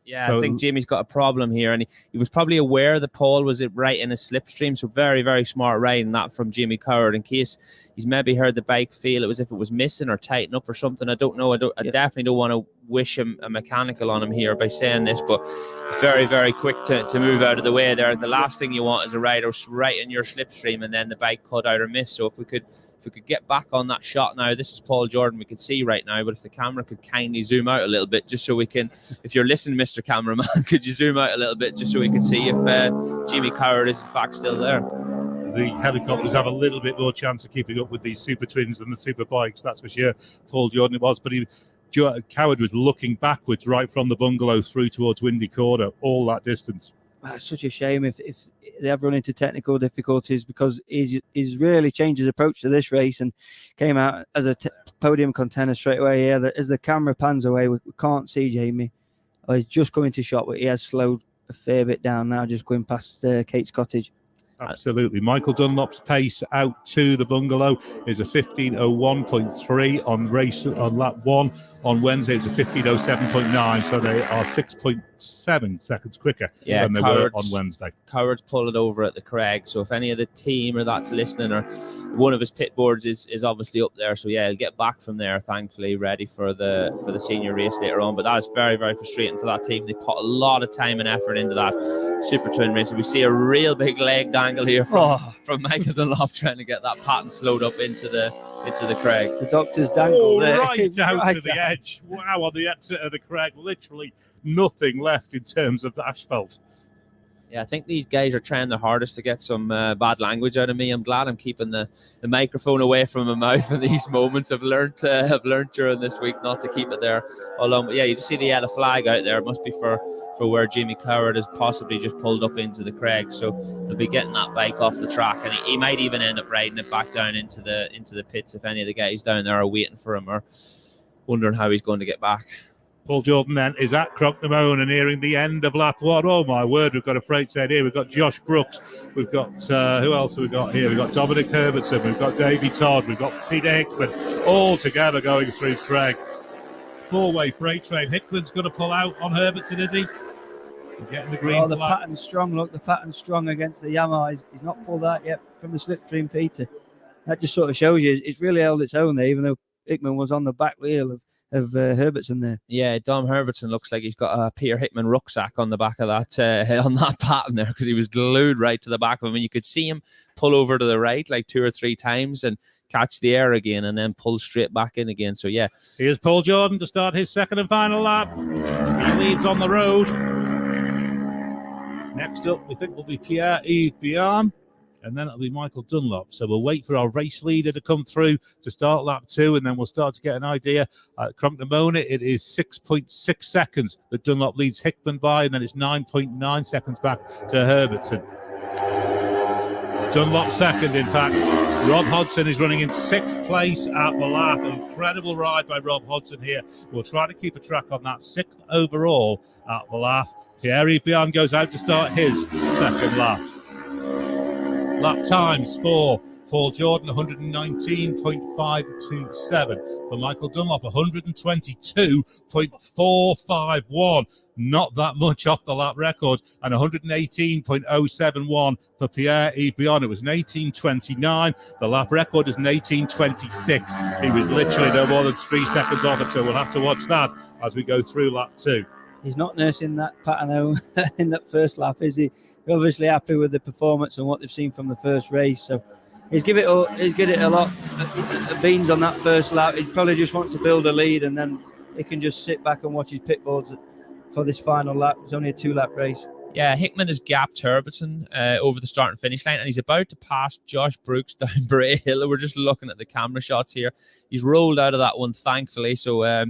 Yeah, so I think Jamie's got a problem here, and he was probably aware that Paul was right in a slipstream, so very, very smart riding that from Jamie Coward in case he's maybe heard the bike feel it was if it was missing or tighten up or something. I don't know. I definitely don't want to wish him a mechanical on him here by saying this, but it's very, very quick to move out of the way there. The last thing you want is a rider right in your slipstream and then the bike cut out or miss. So if we could get back on that shot now, this is Paul Jordan we can see right now, but if the camera could kindly zoom out a little bit just so we can, if you're listening, Mr. Cameraman, could you zoom out a little bit just so we can see if Jamie Coward is in fact still there. The helicopters have a little bit more chance of keeping up with these Super Twins than the Super Bikes, that's for sure. Paul Jordan it was, but Coward was looking backwards right from the bungalow through towards Windy Corner, all that distance. It's such a shame if they have run into technical difficulties because he's really changed his approach to this race and came out as a podium contender straight away. Yeah, as the camera pans away, we can't see Jamie. Oh, he's just coming to shot, but he has slowed a fair bit down now, just going past Kate's cottage. Absolutely. Michael Dunlop's pace out to the bungalow is a 15:01.3 on lap 1. On Wednesday, it's a 15:07.9, so they are 6.7 seconds quicker than they were on Wednesday. Coward's pulling over at the Craig, so if any of the team or that's listening or one of his pit boards is obviously up there, so yeah, he'll get back from there, thankfully, ready for the senior race later on. But that is very, very frustrating for that team. They put a lot of time and effort into that Super Twin race. We see a real big leg dangle here from Michael Dunlop trying to get that patent slowed up into the Craig. The doctor's dangle there. Right out to the edge. Wow, on the exit of the Craig, literally nothing left in terms of asphalt. Yeah, I think these guys are trying their hardest to get some bad language out of me. I'm glad I'm keeping the microphone away from my mouth in these moments. I've learned during this week not to keep it there along. But yeah, you just see the yellow flag out there. It must be for where Jamie Coward has possibly just pulled up into the Craig. So they'll be getting that bike off the track, and he might even end up riding it back down into the pits if any of the guys down there are waiting for him or wondering how he's going to get back. Paul Jordan then is at Crocknamone and nearing the end of lap 1. Oh my word, we've got a freight set here. We've got Josh Brooks. We've got, who else have we got here? We've got Dominick Herbertson. We've got Davey Todd. We've got Peter Hickman all together going through Craig. 4-way freight train. Hickman's going to pull out on Herbertson, is he? Getting the green the flag. pattern's strong. Look, the pattern's strong against the Yamaha. He's not pulled out yet from the slipstream, Peter. That just sort of shows you it's really held its own there, even though Hickman was on the back wheel of Herbertson there. Yeah, Dom Herbertson looks like he's got a Peter Hickman rucksack on the back of that on that pattern there, because he was glued right to the back of him, and you could see him pull over to the right like 2 or 3 times and catch the air again and then pull straight back in again. So yeah, here's Paul Jordan to start his second and final lap. He leads on the road. Next up, we think will be Pierre-Yves Bihan, and then it'll be Michael Dunlop. So we'll wait for our race leader to come through to start lap 2, and then we'll start to get an idea. At Crumpton-Mona, it is 6.6 seconds that Dunlop leads Hickman by, and then it's 9.9 seconds back to Herbertson. Dunlop second, in fact. Rob Hodson is running in 6th place at the lap. An incredible ride by Rob Hodson here. We'll try to keep a track on that. 6th overall at the lap. Pierre-Yves Bihan goes out to start his second lap. Lap times for Paul Jordan, 119.527. For Michael Dunlop, 122.451. Not that much off the lap record. And 118.071 for Pierre-Yves Bihan. It was an 18.29. The lap record is an 18.26. He was literally no more than 3 seconds off it, so we'll have to watch that as we go through lap 2. He's not nursing that pattern though in that first lap, is he? He's obviously happy with the performance and what they've seen from the first race. So he's given it a lot of beans on that first lap. He probably just wants to build a lead, and then he can just sit back and watch his pit boards for this final lap. It's only a 2-lap race. Yeah, Hickman has gapped Herbertson over the start and finish line, and he's about to pass Josh Brooks down Bray Hill. We're just looking at the camera shots here. He's rolled out of that one, thankfully. So, yeah,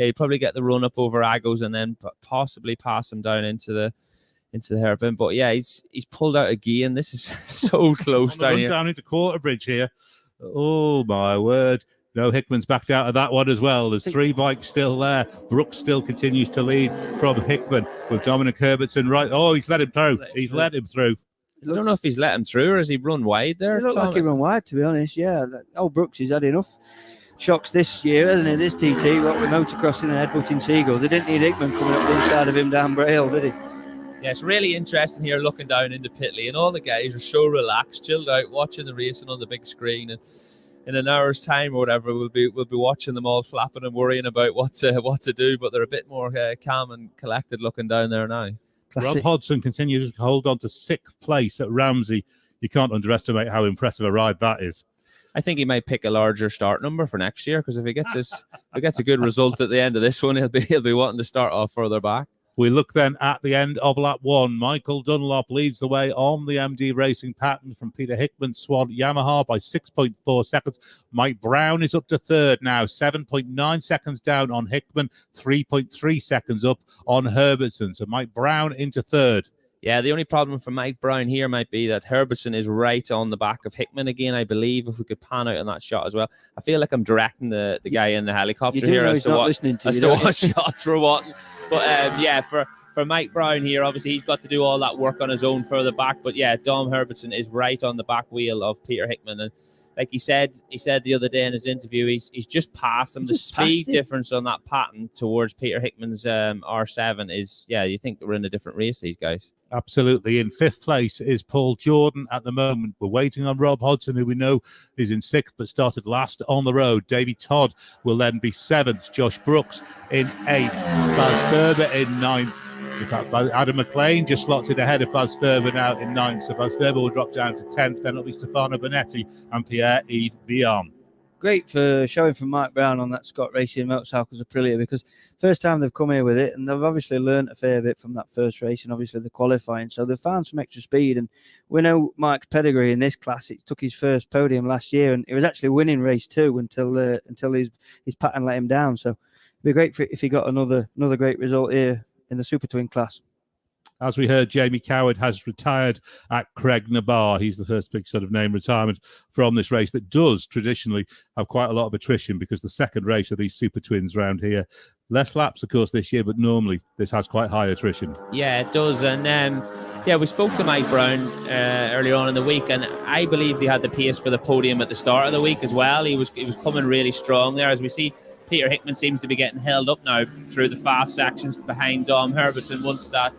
you probably get the run up over Agos and then possibly pass him down into the hairpin. But yeah, he's pulled out again. This is so close down here. Down into Quarterbridge here. Oh my word. No, Hickman's backed out of that one as well. There's 3 bikes still there. Brooks still continues to lead from Hickman with Dominick Herbertson right. Oh, he's let him through. He's let him through. I don't know if he's let him through or has he run wide there. It looked like he run wide, to be honest. Yeah. Oh, Brooks, he's had enough shocks this year, hasn't he? This TT, what with motocrossing and headbutting seagulls. They didn't need Hickman coming up the inside of him down Braille, did he? Yeah, it's really interesting here looking down into Pitley, and all the guys are so relaxed, chilled out, watching the racing on the big screen. And in an hour's time or whatever, we'll be watching them all flapping and worrying about what to do. But they're a bit more calm and collected looking down there now. Rob Hodson continues to hold on to 6th place at Ramsey. You can't underestimate how impressive a ride that is. I think he might pick a larger start number for next year, because if he gets a good result at the end of this one, he'll be wanting to start off further back. We look then at the end of lap 1. Michael Dunlop leads the way on the MD Racing pattern from Peter Hickman Swan Yamaha by 6.4 seconds. Mike Brown is up to 3rd now, 7.9 seconds down on Hickman, 3.3 seconds up on Herbertson. So Mike Brown into 3rd. Yeah, the only problem for Mike Brown here might be that Herbertson is right on the back of Hickman again, I believe, if we could pan out on that shot as well. I feel like I'm directing the guy in the helicopter here as to what shots we're wanting. But yeah, for Mike Brown here, obviously he's got to do all that work on his own further back. But yeah, Dom Herbertson is right on the back wheel of Peter Hickman. And like he said the other day in his interview, he's just passed him. The speed difference on that pattern towards Peter Hickman's R7 is, yeah, you think we're in a different race, these guys. Absolutely. In 5th place is Paul Jordan at the moment. We're waiting on Rob Hodson, who we know is in 6th but started last on the road. Davey Todd will then be 7th. Josh Brooks in 8th. Baz Ferber in 9th. In fact, Adam McLean just slots it ahead of Baz Ferber now in 9th. So Baz Ferber will drop down to 10th. Then it'll be Stefano Bonetti and Pierre-Yves Bihan. Great for showing from Mike Brown on that Scott Racing Motorcycles Aprilia, because first time they've come here with it, and they've obviously learned a fair bit from that first race and obviously the qualifying. So they've found some extra speed, and we know Mike's pedigree in this class. It took his first podium last year, and he was actually winning race 2 until his pattern let him down. So it'd be great if he got another great result here in the Supertwin class. As we heard, Jamie Coward has retired at Craig Nabar. He's the first big sort of name retirement from this race that does traditionally have quite a lot of attrition, because the second race of these Super Twins round here, less laps, of course, this year, but normally this has quite high attrition. Yeah, it does. And yeah, we spoke to Mike Brown earlier on in the week, and I believe he had the pace for the podium at the start of the week as well. He was coming really strong there. As we see, Peter Hickman seems to be getting held up now through the fast sections behind Dom Herbertson once that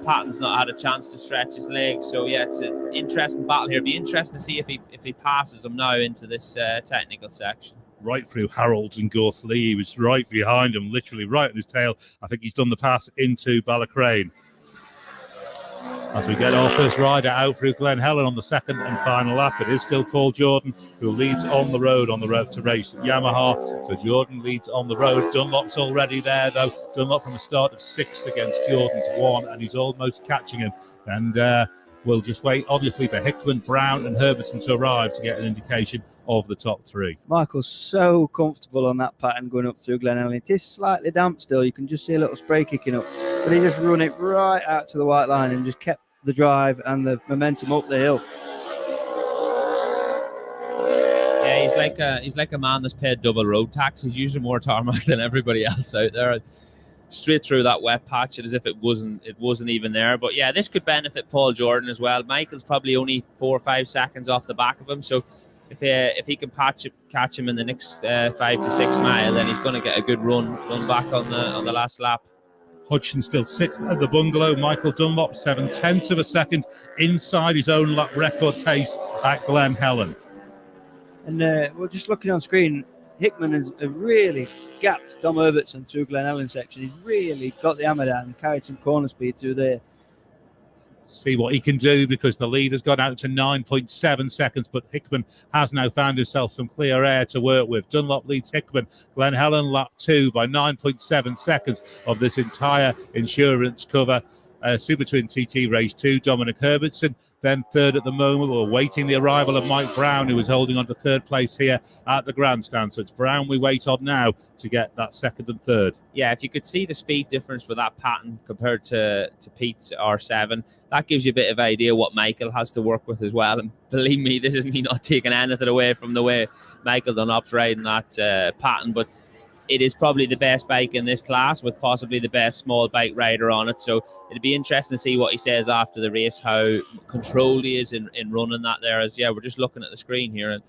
pattern's not had a chance to stretch his legs. So yeah, it's an interesting battle here. It'll be interesting to see if he passes him now into this technical section. right through Harold's and Gorsley. He was right behind him, literally right on his tail. I think he's done the pass into Balacrane. As we get our first rider out through Glen Helen on the second and final lap, it is still Paul Jordan who leads on the road to race Yamaha. So Jordan leads on the road. Dunlop's already there, though. Dunlop from a start of 6th against Jordan's 1, and he's almost catching him. And we'll just wait, obviously, for Hickman, Brown and Herbertson to arrive to get an indication of the top 3. Michael's so comfortable on that pattern going up through Glen Helen. It is slightly damp still. You can just see a little spray kicking up. But he just run it right out to the white line and just kept the drive and the momentum up the hill. Yeah, he's like a man that's paid double road tax. He's using more tarmac than everybody else out there. Straight through that wet patch, as if it wasn't even there. But yeah, this could benefit Paul Jordan as well. Michael's probably only 4 or 5 seconds off the back of him, so if he can catch him in the next 5 to 6 miles, then he's going to get a good run back on the last lap. Hodson still 6th at the bungalow. Michael Dunlop 7/10 of a second inside his own lap record pace at Glen Helen. And we're just looking on screen. Hickman has really gapped Dom Herbertson through Glen Helen section. He's really got the hammer down and carried some corner speed through there. See what he can do, because the lead has gone out to 9.7 seconds, but Hickman has now found himself some clear air to work with. Dunlop leads Hickman. Glen Helen lap 2 by 9.7 seconds of this entire insurance cover. Supertwin TT race 2, Dominick Herbertson. Then 3rd at the moment. We're waiting the arrival of Mike Brown, who is holding on to 3rd place here at the grandstand. So it's Brown we wait on now to get that 2nd and 3rd. Yeah, if you could see the speed difference with that pattern compared to Pete's R7, that gives you a bit of idea what Michael has to work with as well. And believe me, this is me not taking anything away from the way Michael Dunlop's riding that pattern, but it is probably the best bike in this class, with possibly the best small bike rider on it. So it'd be interesting to see what he says after the race, how controlled he is in running that there. As we're just looking at the screen here, and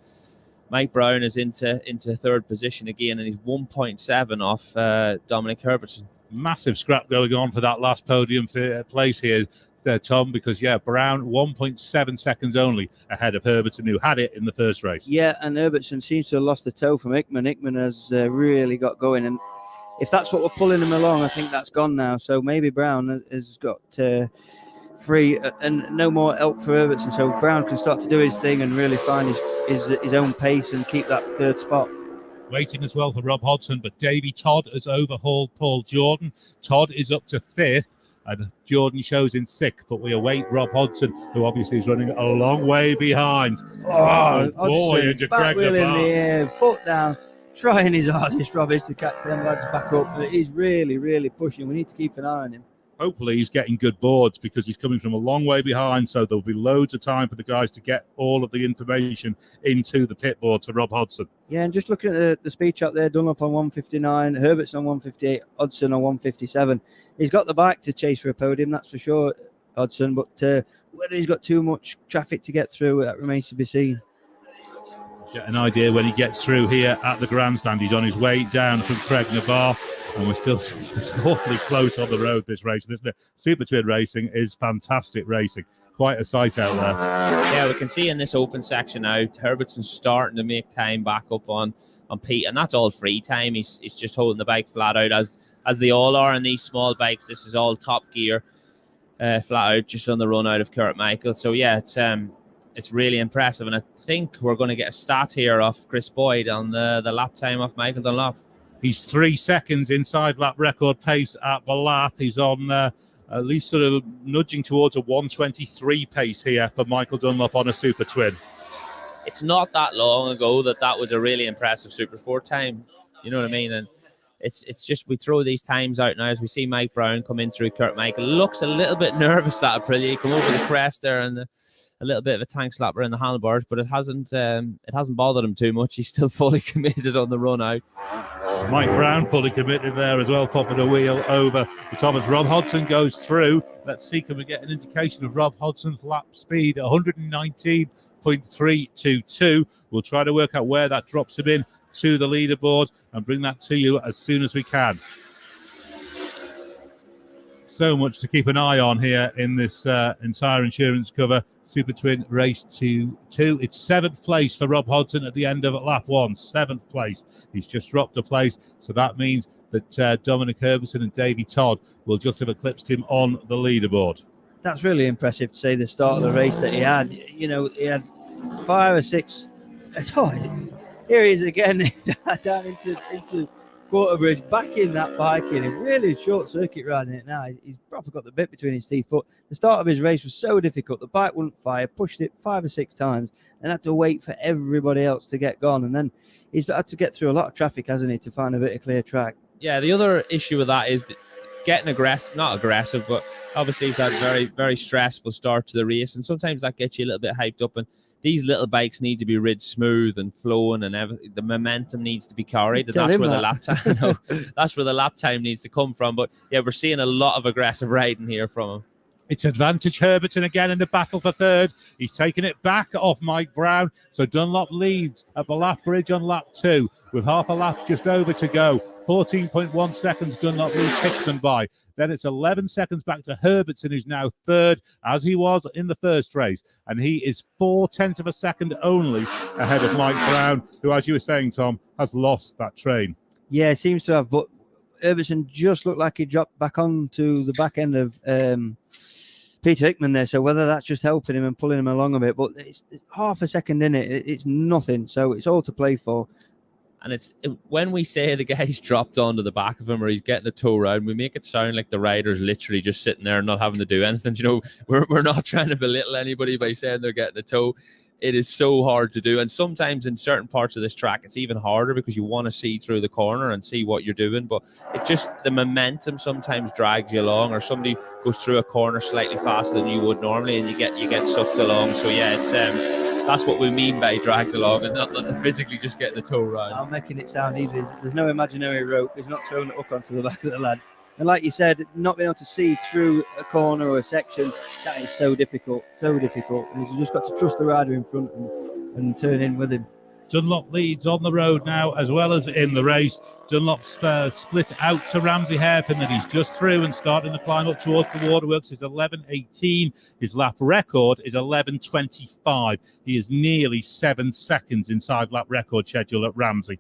Mike Brown is into 3rd position again, and he's 1.7 off Dominick Herbertson. Massive scrap going on for that last podium place here, Tom, because Brown 1.7 seconds only ahead of Herbertson, who had it in the first race. Yeah, and Herbertson seems to have lost the toe from Hickman. Hickman has really got going, and if that's what we're pulling him along, I think that's gone now. So maybe Brown has got free and no more elk for Herbertson, so Brown can start to do his thing and really find his own pace and keep that 3rd spot. Waiting as well for Rob Hodson, but Davey Todd has overhauled Paul Jordan. Todd is up to 5th. And Jordan shows in 6th, but we await Rob Hodson, who obviously is running a long way behind. Oh boy, into Craig in the air, foot down, trying his hardest, Rob, is to catch them lads back up. But he's really, really pushing. We need to keep an eye on him. Hopefully he's getting good boards, because he's coming from a long way behind, so there'll be loads of time for the guys to get all of the information into the pit boards for Rob Hodson. Yeah, and just looking at the speed chart there, Dunlop on 159, Herbertson on 158, Hodson on 157. He's got the bike to chase for a podium, that's for sure, Hodson, but whether he's got too much traffic to get through, that remains to be seen. Get an idea when he gets through here at the grandstand. He's on his way down from Craig Navarre, and we're still awfully close on the road this race, isn't it? Supertwin racing is fantastic racing. Quite a sight out there. Yeah, we can see in this open section now, Herbertson's starting to make time back up on Pete, and that's all free time. He's just holding the bike flat out, as they all are in these small bikes. This is all top gear, flat out, just on the run out of Kurt Michael. So yeah, it's really impressive, and I think we're going to get a stat here off Chris Boyd on the lap time of Michael Dunlop. He's 3 seconds inside lap record pace at Ballath. He's on at least sort of nudging towards a 1:23 pace here for Michael Dunlop on a Supertwin. It's not that long ago that was a really impressive Supersport time. You know what I mean? And it's just, we throw these times out now as we see Mike Brown come in through Kurt Michael. Looks a little bit nervous, that Aprilia. Come over the crest there, and a little bit of a tank slapper in the handlebars, but it hasn't bothered him too much. He's still fully committed on the run out. Mike Brown fully committed there as well, popping a wheel over the top as Rob Hodson goes through. Let's see, can we get an indication of Rob Hodson's lap speed? 119.322. We'll try to work out where that drops him in to the leaderboard and bring that to you as soon as we can. So much to keep an eye on here in this entire insurance cover. Supertwin race 2. It's 7th place for Rob Hodson at the end of lap 1. 7th place. He's just dropped a place, so that means that Dominick Herbertson and Davey Todd will just have eclipsed him on the leaderboard. That's really impressive to see the start of the race that he had. You know, he had 5 or 6. Oh, here he is again down into Quarterbridge, back in that bike in a really short circuit riding it now. He's probably got the bit between his teeth, but the start of his race was so difficult. The bike wouldn't fire, pushed it 5 or 6 times, and had to wait for everybody else to get gone. And then he's had to get through a lot of traffic, hasn't he, to find a bit of clear track. Yeah, the other issue with that is getting not aggressive, but obviously he's had a very, very stressful start to the race, and sometimes that gets you a little bit hyped up. And these little bikes need to be rid smooth and flowing, and the momentum needs to be carried, and that's where the lap time. That's where the lap time needs to come from. But yeah, we're seeing a lot of aggressive riding here from him. It's advantage Herbertson again in the battle for 3rd. He's taken it back off Mike Brown. So Dunlop leads at the lap bridge on lap 2 with half a lap just over to go. 14.1 seconds Dunlop leads Hickman by. Then it's 11 seconds back to Herbertson, who's now 3rd, as he was in the first race. And he is 0.4 of a second only ahead of Mike Brown, who, as you were saying, Tom, has lost that train. Yeah, seems to have. But Herbertson just looked like he dropped back onto the back end of Peter Hickman there. So whether that's just helping him and pulling him along a bit, but it's half a second in it. It's nothing. So it's all to play for. And when we say the guy's dropped onto the back of him or he's getting a tow round, we make it sound like the rider's literally just sitting there and not having to do anything. You know, we're not trying to belittle anybody by saying they're getting a tow. It is so hard to do. And sometimes in certain parts of this track, it's even harder because you want to see through the corner and see what you're doing. But it's just the momentum sometimes drags you along, or somebody goes through a corner slightly faster than you would normally, and you get sucked along. So yeah, it's that's what we mean by dragged along, and not physically just getting the tow round. I'm making it sound easy. There's no imaginary rope. He's not throwing it up onto the back of the lad. And like you said, not being able to see through a corner or a section, that is so difficult, so difficult. And you've just got to trust the rider in front and turn in with him. Dunlop leads on the road now as well as in the race. Dunlop split out to Ramsey Hairpin that he's just through and starting to climb up towards the waterworks is 11.18. His lap record is 11.25. He is nearly 7 seconds inside lap record schedule at Ramsey.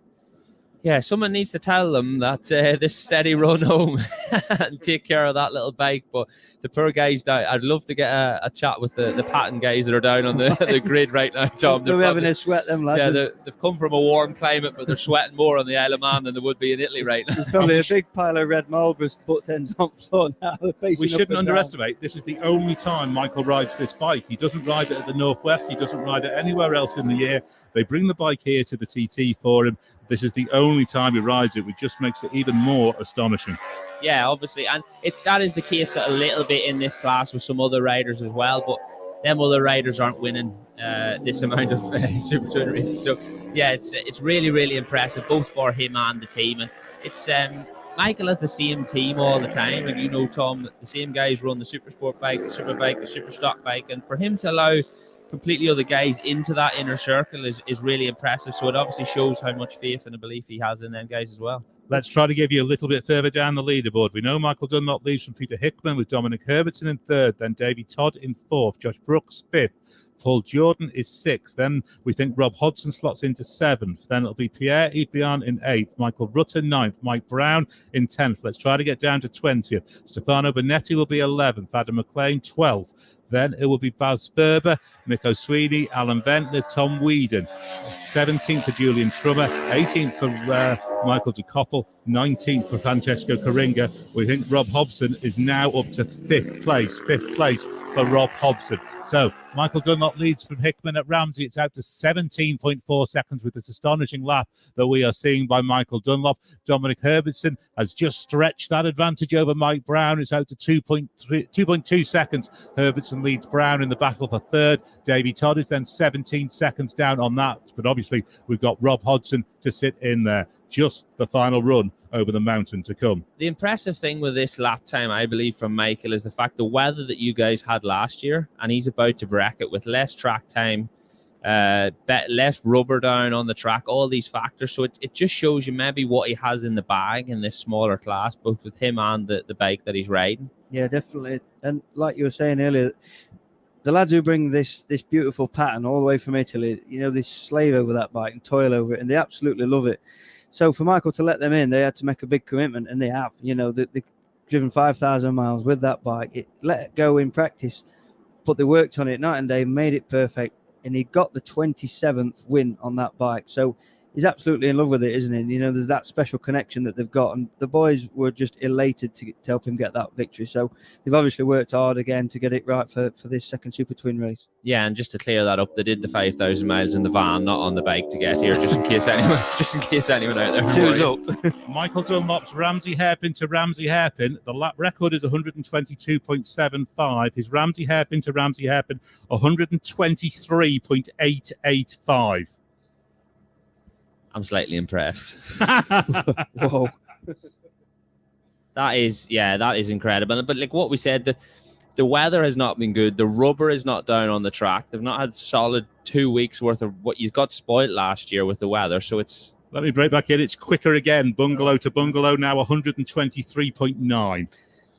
Yeah, someone needs to tell them that this steady run home and take care of that little bike. But the poor guys, I'd love to get a chat with the Patton guys that are down on the grid right now, Tom. They're having a sweat, them lads. Yeah, they've come from a warm climate, but they're sweating more on the Isle of Man than they would be in Italy right now. There's probably a big pile of red Marlboros butt ends on floor now. We shouldn't underestimate, this is the only time Michael rides this bike. He doesn't ride it at the Northwest. He doesn't ride it anywhere else in the year. They bring the bike here to the TT for him. This is the only time he rides it, which just makes it even more astonishing. Yeah, obviously. And that is the case a little bit in this class with some other riders as well. But them other riders aren't winning this amount of Supertwin races. So, yeah, it's really, really impressive, both for him and the team. And it's Michael has the same team all the time. And you know, Tom, the same guys run the Supersport bike, the Superbike, the Superstock bike. And for him to allow completely other guys into that inner circle is really impressive. So it obviously shows how much faith and a belief he has in them guys as well. Let's try to give you a little bit further down the leaderboard. We know Michael Dunlop leads from Peter Hickman with Dominick Herbertson in 3rd, then Davey Todd in 4th, Josh Brooks 5th, Paul Jordan is 6th. Then we think Rob Hodson slots into 7th. Then it'll be Pierre Ibrian in 8th, Michael Rutter 9th, Mike Brown in 10th. Let's try to get down to 20th. Stefano Bonetti will be 11th, Adam McLean 12th. Then it will be Baz Ferber, Mikko Sweeney, Alan Ventler, Tom Whedon. 17th for Julian Trummer, 18th for Michael de Koppel, 19th for Francesco Coringa. We think Rob Hobson is now up to 5th place for Rob Hobson. So Michael Dunlop leads from Hickman at Ramsey. It's out to 17.4 seconds with this astonishing lap that we are seeing by Michael Dunlop. Dominick Herbertson has just stretched that advantage over Mike Brown. It's out to 2.2 seconds. Herbertson leads Brown in the battle for 3rd. Davey Todd is then 17 seconds down on that. But obviously we've got Rob Hodson to sit in there. Just the final run over the mountain to come. The impressive thing with this lap time, I believe, from Michael is the fact the weather that you guys had last year, and he's about to bracket with less track time, less rubber down on the track, all these factors. So it just shows you maybe what he has in the bag in this smaller class, both with him and the bike that he's riding. Yeah, definitely. And like you were saying earlier, the lads who bring this beautiful pattern all the way from Italy, they slave over that bike and toil over it, and they absolutely love it. So for Michael to let them in, they had to make a big commitment, and they have. They've driven 5,000 miles with that bike. Let it go in practice, but they worked on it night and day, made it perfect, and he got the 27th win on that bike. So he's absolutely in love with it, isn't he? There's that special connection that they've got, and the boys were just elated to help him get that victory. So they've obviously worked hard again to get it right for this second Super Twin race. Yeah, and just to clear that up, they did the 5,000 miles in the van, not on the bike to get here, just in case anyone out there. Cheers up. Michael Dunlop's Ramsey hairpin to Ramsey hairpin. The lap record is 122.75. His Ramsey hairpin to Ramsey hairpin, 123.885. I'm slightly impressed. Whoa. That is incredible. But like what we said, the weather has not been good. The rubber is not down on the track. They've not had solid 2 weeks worth of what you got spoiled last year with the weather. So it's... Let me break back in. It's quicker again. Bungalow to bungalow now 123.9.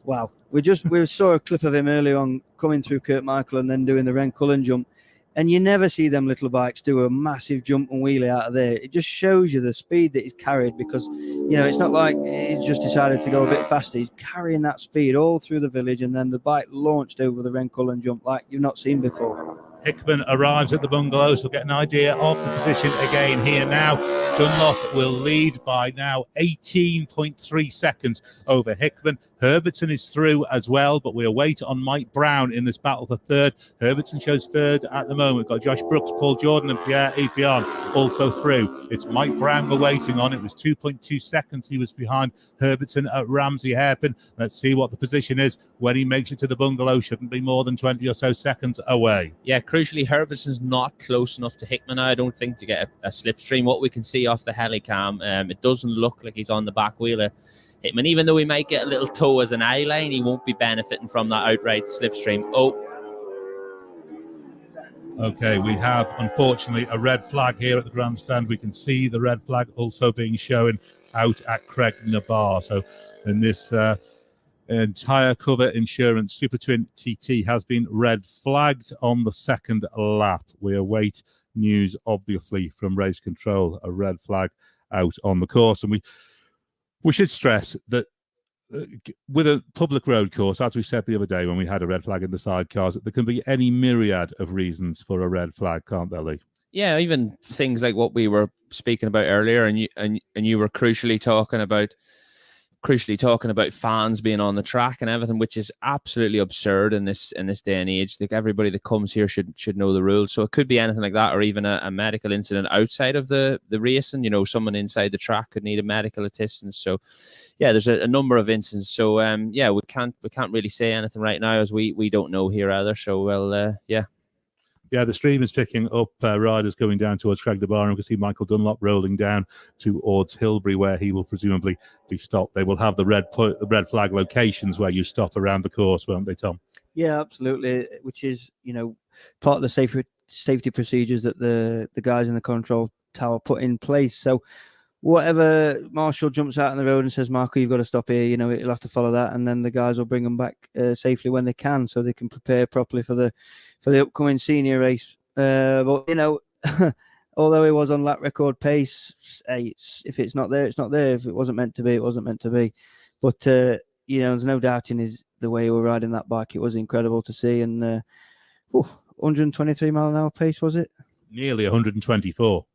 Wow. We saw a clip of him earlier on coming through Kurt Michael and then doing the Ren Cullen jump. And you never see them little bikes do a massive jump and wheelie out of there. It just shows you the speed that he's carried, because, it's not like he just decided to go a bit faster. He's carrying that speed all through the village, and then the bike launched over the Ren Cullen jump like you've not seen before. Hickman arrives at the bungalow, so we'll get an idea of the position again here now. Dunlop will lead by now 18.3 seconds over Hickman. Herbertson is through as well, but we'll wait on Mike Brown in this battle for third. Herbertson shows third at the moment. We've got Josh Brooks, Paul Jordan and Pierre Epion also through. It's Mike Brown we're waiting on. It was 2.2 seconds he was behind Herbertson at Ramsey hairpin. Let's see what the position is when he makes it to the bungalow. Shouldn't be more than 20 or so seconds away. Yeah, crucially, Herbertson's not close enough to Hickman, I don't think, to get a slipstream. What we can see off the helicam, it doesn't look like he's on the back wheel of Hickman. Even though he might get a little toe as an eye line, he won't be benefiting from that outright slipstream. Okay, we have, unfortunately, a red flag here at the grandstand. We can see the red flag also being shown out at Craig Nabar. So in this entire cover insurance Super Twin TT has been red flagged on the second lap. We await news, obviously, from race control, a red flag out on the course. And we should stress that with a public road course, as we said the other day when we had a red flag in the sidecars, there can be any myriad of reasons for a red flag, can't there, Lee? Yeah, even things like what we were speaking about earlier, and you were crucially talking about fans being on the track and everything, which is absolutely absurd in this day and age. Like, everybody that comes here should know the rules. So it could be anything like that, or even a medical incident outside of the racing. Someone inside the track could need a medical assistance. So yeah, there's a number of instances. So yeah, we can't really say anything right now, as we don't know here either. So Yeah, the stream is picking up riders going down towards Craig Nabar, and we can see Michael Dunlop rolling down towards Hilbury, where he will presumably be stopped. They will have the red flag locations where you stop around the course, won't they, Tom? Yeah, absolutely, which is, part of the safety procedures that the guys in the control tower put in place. So whatever marshal jumps out on the road and says, Marco, you've got to stop here, you'll have to follow that, and then the guys will bring them back safely when they can, so they can prepare properly for the upcoming senior race. But although he was on lap record pace, if it's not there, it's not there. If it wasn't meant to be, it wasn't meant to be. But there's no doubting the way he was riding that bike. It was incredible to see, and 123 mile an hour pace, was it? Nearly 124.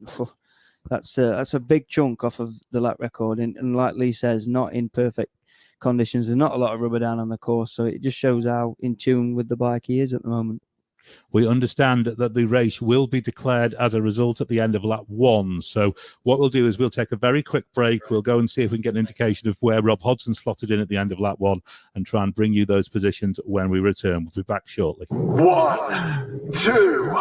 That's a big chunk off of the lap record, and like Lee says, not in perfect conditions. There's not a lot of rubber down on the course, so it just shows how in tune with the bike he is at the moment. We understand that the race will be declared as a result at the end of lap 1. So what we'll do is we'll take a very quick break. We'll go and see if we can get an indication of where Rob Hodson slotted in at the end of lap 1 and try and bring you those positions when we return. We'll be back shortly. 1, 2,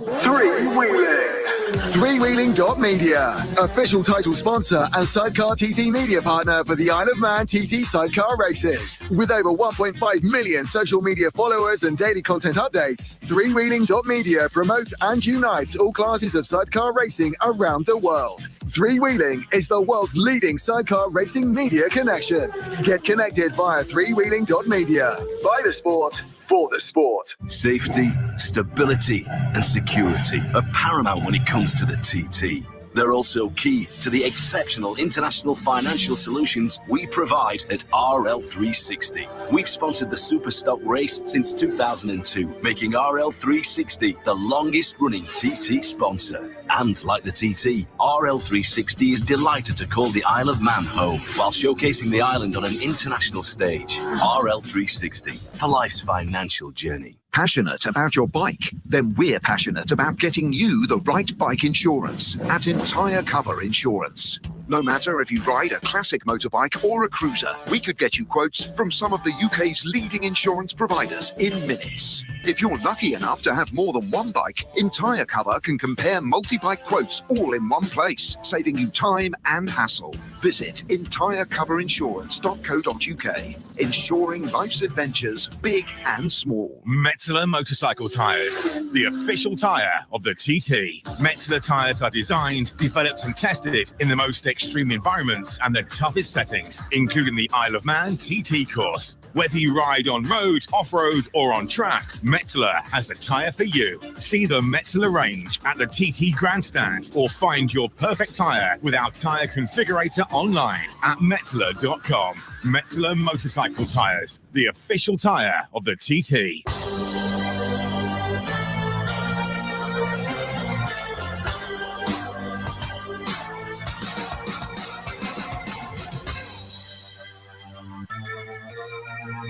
3, wheeling. Freewheeling.media, official title sponsor and Sidecar TT media partner for the Isle of Man TT Sidecar races. With over 1.5 million social media followers and daily content updates, Freewheeling.media promotes and unites all classes of sidecar racing around the world. Freewheeling is the world's leading sidecar racing media connection. Get connected via Freewheeling.media. By the sport, for the sport. Safety, stability, and security are paramount when it comes to the TT. They're also key to the exceptional international financial solutions we provide at RL360. We've sponsored the Superstock race since 2002, making RL360 the longest running TT sponsor. And like the TT, RL360 is delighted to call the Isle of Man home while showcasing the island on an international stage. RL360 for life's financial journey. Passionate about your bike? Then we're passionate about getting you the right bike insurance at Entire Cover Insurance. No matter if you ride a classic motorbike or a cruiser, we could get you quotes from some of the UK's leading insurance providers in minutes. If you're lucky enough to have more than one bike, Entire Cover can compare multi-bike quotes all in one place, saving you time and hassle. Visit entirecoverinsurance.co.uk, ensuring life's adventures, big and small. Metzeler Motorcycle Tyres, the official tyre of the TT. Metzeler tyres are designed, developed and tested in the most extreme environments and the toughest settings, including the Isle of Man TT course. Whether you ride on road, off-road or on track, Metzeler has a tyre for you. See the Metzeler range at the TT Grandstand or find your perfect tyre with our tyre configurator online at metzeler.com. Metzeler Motorcycle Tyres, the official tyre of the TT.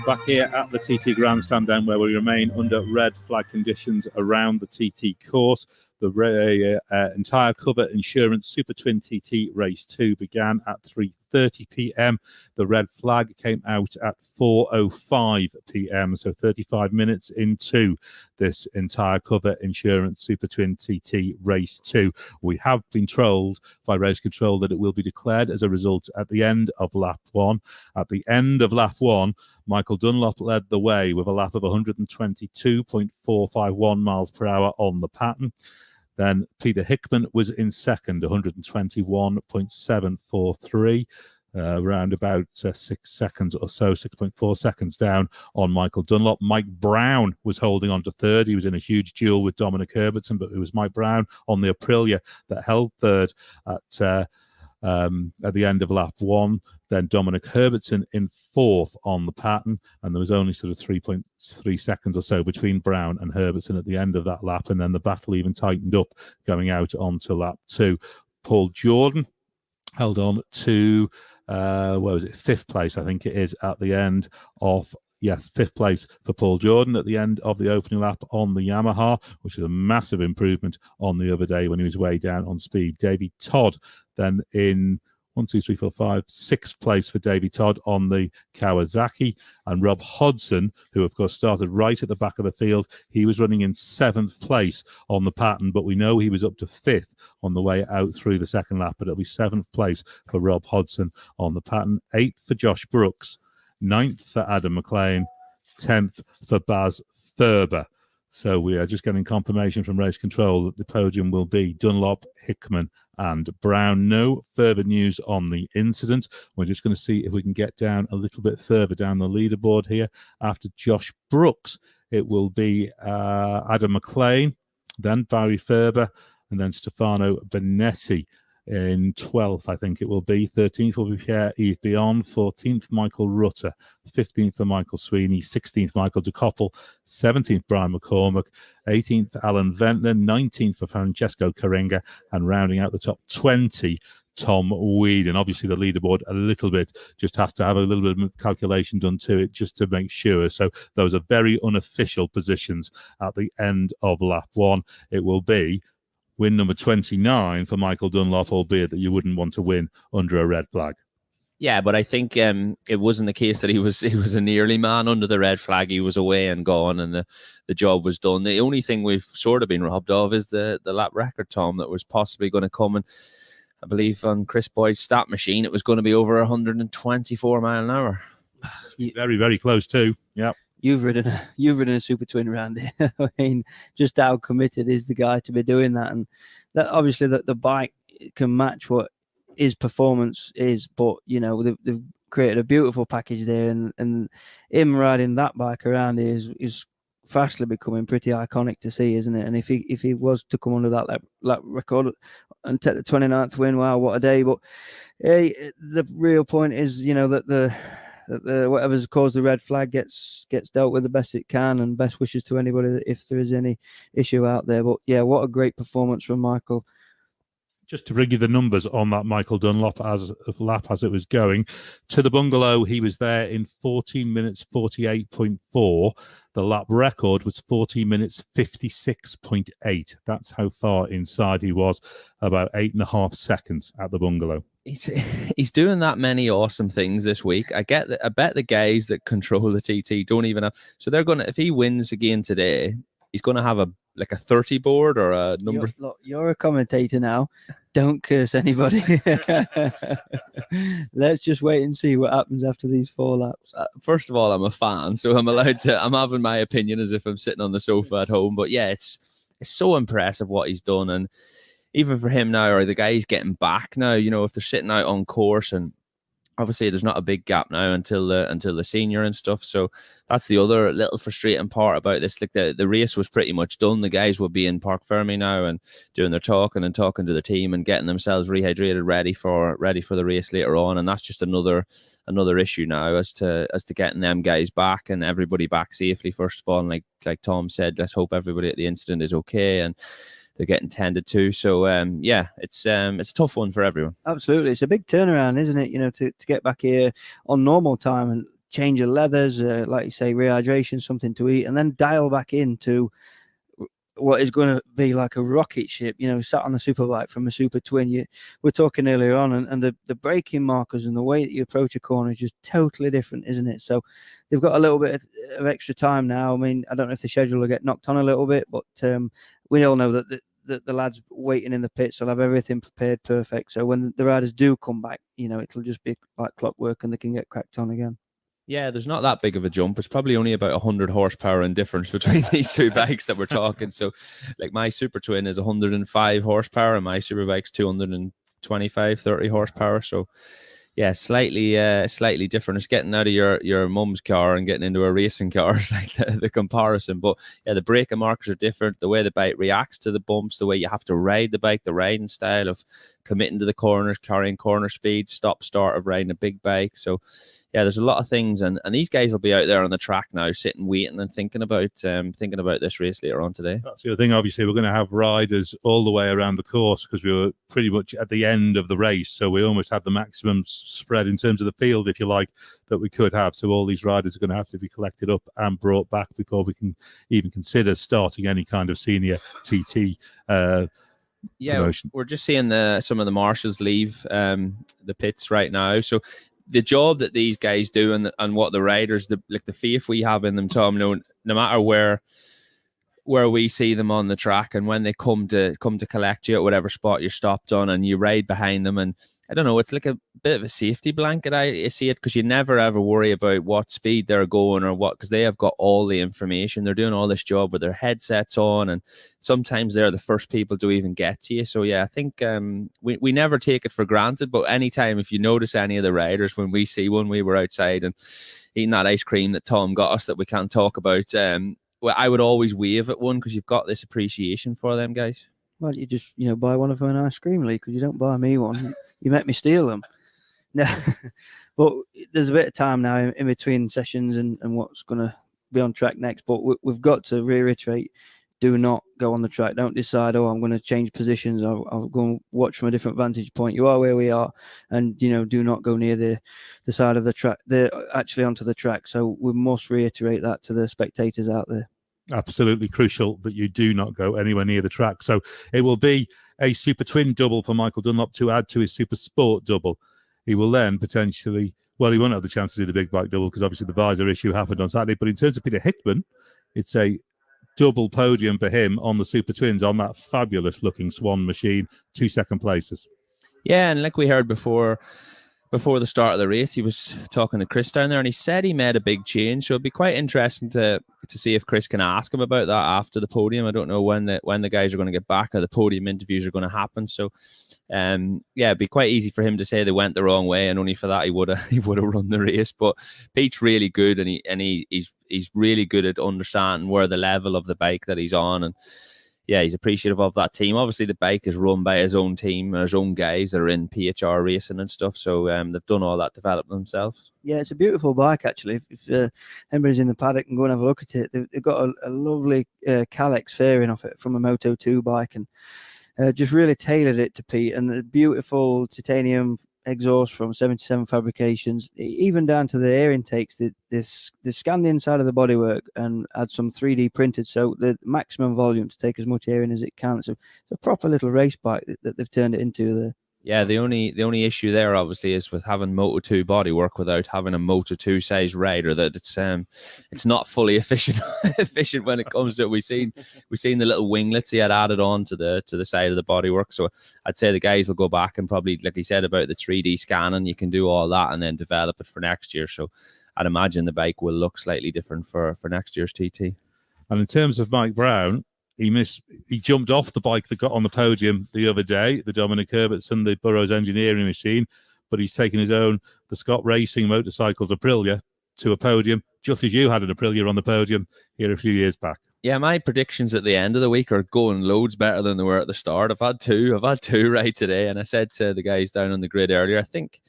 Back here at the TT Grandstand down where we remain under red flag conditions around the TT course. The entire cover insurance Supertwin TT race 2 began at 3:30 p.m. The red flag came out at 4:05 p.m. So 35 minutes into this entire cover insurance Supertwin TT race 2. We have been told by race control that it will be declared as a result at the end of lap 1. At the end of lap 1, Michael Dunlop led the way with a lap of 122.451 miles per hour on the pattern. Then Peter Hickman was in second, 121.743, around about 6 seconds or so, 6.4 seconds down on Michael Dunlop. Mike Brown was holding on to third. He was in a huge duel with Dominick Herbertson, but it was Mike Brown on the Aprilia that held third at the end of lap 1. Then Dominick Herbertson in fourth on the pattern, and there was only sort of 3.3 seconds or so between Brown and Herbertson at the end of that lap, and then the battle even tightened up going out onto lap 2. Paul Jordan held on to fifth place, I think it is, at the end of fifth place for Paul Jordan at the end of the opening lap on the Yamaha, which is a massive improvement on the other day when he was way down on speed. Davey Todd then in 6th place for Davey Todd on the Kawasaki, and Rob Hodson, who of course started right at the back of the field, he was running in 7th place on the pattern, but we know he was up to 5th on the way out through the second lap, but it'll be 7th place for Rob Hodson on the pattern, 8th for Josh Brooks, 9th for Adam McLean, 10th for Baz Thurber. So we are just getting confirmation from race control that the podium will be Dunlop, Hickman and Brown. No further news on the incident. We're just going to see if we can get down a little bit further down the leaderboard here. After Josh Brooks, it will be Adam McLean, then Barry Ferber, and then Stefano Benetti in 12th, I think it will be. 13th will be Pierre-Yves Bion. 14th, Michael Rutter. 15th for Michael Sweeney. 16th, Michael de Koppel. 17th, Brian McCormack. 18th, Alan Ventler. 19th for Francesco Caringa. And rounding out the top 20, Tom Whedon. Obviously, the leaderboard a little bit just has to have a little bit of calculation done to it just to make sure. So those are very unofficial positions at the end of lap 1. It will be win number 29 for Michael Dunlop, albeit that you wouldn't want to win under a red flag. Yeah, but I think it wasn't the case that he was a nearly man under the red flag. He was away and gone, and the job was done. The only thing we've sort of been robbed of is the lap record, Tom, that was possibly going to come. And I believe on Chris Boyd's stat machine, it was going to be over 124 mile an hour. Very, very close too. Yeah. You've ridden a Super Twin round here. I mean, just how committed is the guy to be doing that? And that obviously the bike can match what his performance is, but you know they've created a beautiful package there, and him riding that bike around is fastly becoming pretty iconic to see, isn't it? And if he was to come under that lap record and take the 29th win, wow, what a day! But hey, the real point is, you know, that the whatever's caused the red flag gets dealt with the best it can, and best wishes to anybody if there is any issue out there. But yeah, what a great performance from Michael. Just to bring you the numbers on that Michael Dunlop lap as it was going to the bungalow, he was there in 14 minutes 48.4. The lap record was 14 minutes 56.8. That's how far inside he was, about 8.5 seconds at the bungalow. He's doing that many awesome things this week. I bet the guys that control the TT don't even have. So they're gonna, if he wins again today, he's gonna have a 30 board or a number. You're a commentator now. Don't curse anybody. Let's just wait and see what happens after these 4 laps. First of all, I'm a fan, so I'm having my opinion as if I'm sitting on the sofa at home. But yeah, it's so impressive what he's done. And even for him now, or the guys getting back now, you know, if they're sitting out on course, and obviously there's not a big gap now until the senior and stuff. So that's the other little frustrating part about this. Like the race was pretty much done. The guys will be in Park Fermi now and doing their talking to the team and getting themselves rehydrated, ready for the race later on. And that's just another issue now as to getting them guys back and everybody back safely, first of all. And like Tom said, let's hope everybody at the incident is okay and they're getting tended to. So yeah, it's a tough one for everyone. Absolutely, it's a big turnaround, isn't it? You know, to get back here on normal time and change your leathers, like you say, rehydration, something to eat, and then dial back into what is going to be like a rocket ship. You know, sat on the superbike from a Super Twin. We're talking earlier on, and the braking markers and the way that you approach a corner is just totally different, isn't it? So they've got a little bit of extra time now. I mean, I don't know if the schedule will get knocked on a little bit, but we all know that the lads waiting in the pits will have everything prepared perfect. So when the riders do come back, you know, it'll just be like clockwork and they can get cracked on again. Yeah, there's not that big of a jump. It's probably only about 100 horsepower in difference between these two bikes that we're talking. So like my Super Twin is 105 horsepower and my Superbike's 225, 30 horsepower. So yeah, slightly different. It's getting out of your mum's car and getting into a racing car, like the comparison. But yeah, the braking markers are different. The way the bike reacts to the bumps, the way you have to ride the bike, the riding style of committing to the corners, carrying corner speed, stop start of riding a big bike. So yeah, there's a lot of things, and these guys will be out there on the track now, sitting, waiting, and thinking about this race later on today. That's the other thing. Obviously, we're going to have riders all the way around the course because we were pretty much at the end of the race, so we almost had the maximum spread in terms of the field, if you like, that we could have. So all these riders are going to have to be collected up and brought back before we can even consider starting any kind of senior TT. Promotion. We're just seeing some of the marshals leave the pits right now. So the job that these guys do and what the riders, the faith we have in them, Tom, no matter where we see them on the track and when they come to collect you at whatever spot you're stopped on and you ride behind them, and I don't know, it's like a bit of a safety blanket. I see it because you never ever worry about what speed they're going or what, because they have got all the information. They're doing all this job with their headsets on, and sometimes they're the first people to even get to you. So yeah, I think we never take it for granted. But anytime, if you notice any of the riders, when we see one, we were outside and eating that ice cream that Tom got us that we can't talk about. Well, I would always wave at one because you've got this appreciation for them guys. Well, you just buy one of an ice cream, Lee, because you don't buy me one. You make me steal them. No, but there's a bit of time now in between sessions and what's going to be on track next. But we've got to reiterate: do not go on the track. Don't decide, I'm going to change positions. I'll go and watch from a different vantage point. You are where we are, and do not go near the side of the track. They're actually onto the track. So we must reiterate that to the spectators out there. Absolutely crucial that you do not go anywhere near the track. So it will be a Super Twin double for Michael Dunlop to add to his Super Sport double. he will then potentially, well, he won't have the chance to do the big bike double because obviously the visor issue happened on Saturday. But in terms of Peter Hickman, it's a double podium for him on the Super Twins on that fabulous looking Swan machine, 2 second places. Yeah, and like we heard before the start of the race, he was talking to Chris down there, and he said he made a big change. So it'd be quite interesting to see if Chris can ask him about that after the podium. I don't know when the guys are going to get back or the podium interviews are going to happen. So, it'd be quite easy for him to say they went the wrong way, and only for that he would have run the race. But Pete's really good, and he's really good at understanding where the level of the bike that he's on, and yeah, he's appreciative of that team. Obviously, the bike is run by his own team and his own guys that are in PHR racing and stuff. So they've done all that development themselves. Yeah, it's a beautiful bike, actually. If anybody's in the paddock and go and have a look at it, they've got a lovely Calyx fairing off it from a Moto 2 bike, and just really tailored it to Pete. And the beautiful titanium exhaust from 77 Fabrications, even down to the air intakes. They scanned the inside of the bodywork and had some 3D printed, so the maximum volume to take as much air in as it can. So it's a proper little race bike that they've turned it into there. Yeah, the only issue there obviously is with having Moto 2 bodywork without having a Moto 2 size rider, that it's not fully efficient when it comes to it. We've seen the little winglets he had added on to the side of the bodywork. So I'd say the guys will go back and probably, like he said about the 3D scanning, you can do all that and then develop it for next year. So I'd imagine the bike will look slightly different for next year's TT. And in terms of Mike Brown, he jumped off the bike that got on the podium the other day, the Dominick Herbertson, the Burroughs engineering machine, but he's taken the Scott Racing Motorcycles Aprilia to a podium, just as you had an Aprilia on the podium here a few years back. Yeah, my predictions at the end of the week are going loads better than they were at the start. I've had two right today, and I said to the guys down on the grid earlier, I think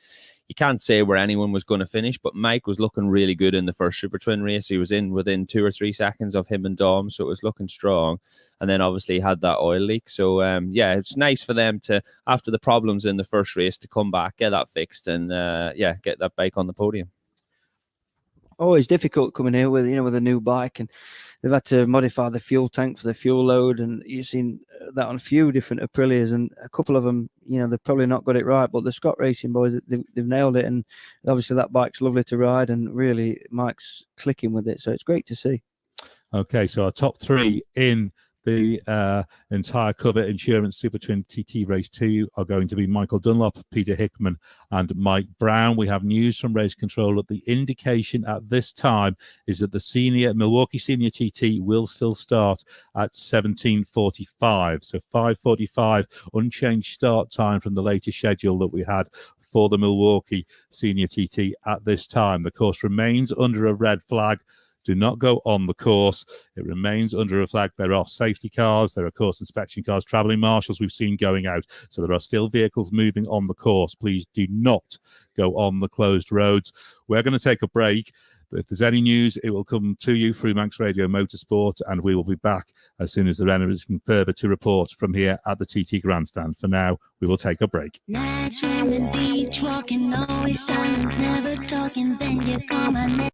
you can't say where anyone was going to finish, but Mike was looking really good in the first Super Twin race. He was in within 2 or 3 seconds of him and Dom, so it was looking strong. And then obviously he had that oil leak. So it's nice for them to, after the problems in the first race, to come back, get that fixed, and get that bike on the podium. Always difficult coming here with a new bike, and they've had to modify the fuel tank for the fuel load, and you've seen that on a few different Aprilias, and a couple of them, they've probably not got it right, but the Scott Racing boys, they've nailed it, and obviously that bike's lovely to ride, and really Mike's clicking with it, so it's great to see. Okay, so our top 3 in the entire Cover Insurance Super Twin TT Race 2 are going to be Michael Dunlop, Peter Hickman, and Mike Brown. We have news from Race Control that the indication at this time is that the Milwaukee Senior TT will still start at 17:45. So 5:45, unchanged start time from the latest schedule that we had for the Milwaukee Senior TT at this time. The course remains under a red flag. Do not go on the course. It remains under a flag. There are safety cars. There are course inspection cars, travelling marshals we've seen going out. So there are still vehicles moving on the course. Please do not go on the closed roads. We're going to take a break. If there's any news, it will come to you through Manx Radio Motorsport, and we will be back as soon as there is anything further to report from here at the TT Grandstand. For now, we will take a break. Nights on the beach, walking, always silent, never talking, then you call my name.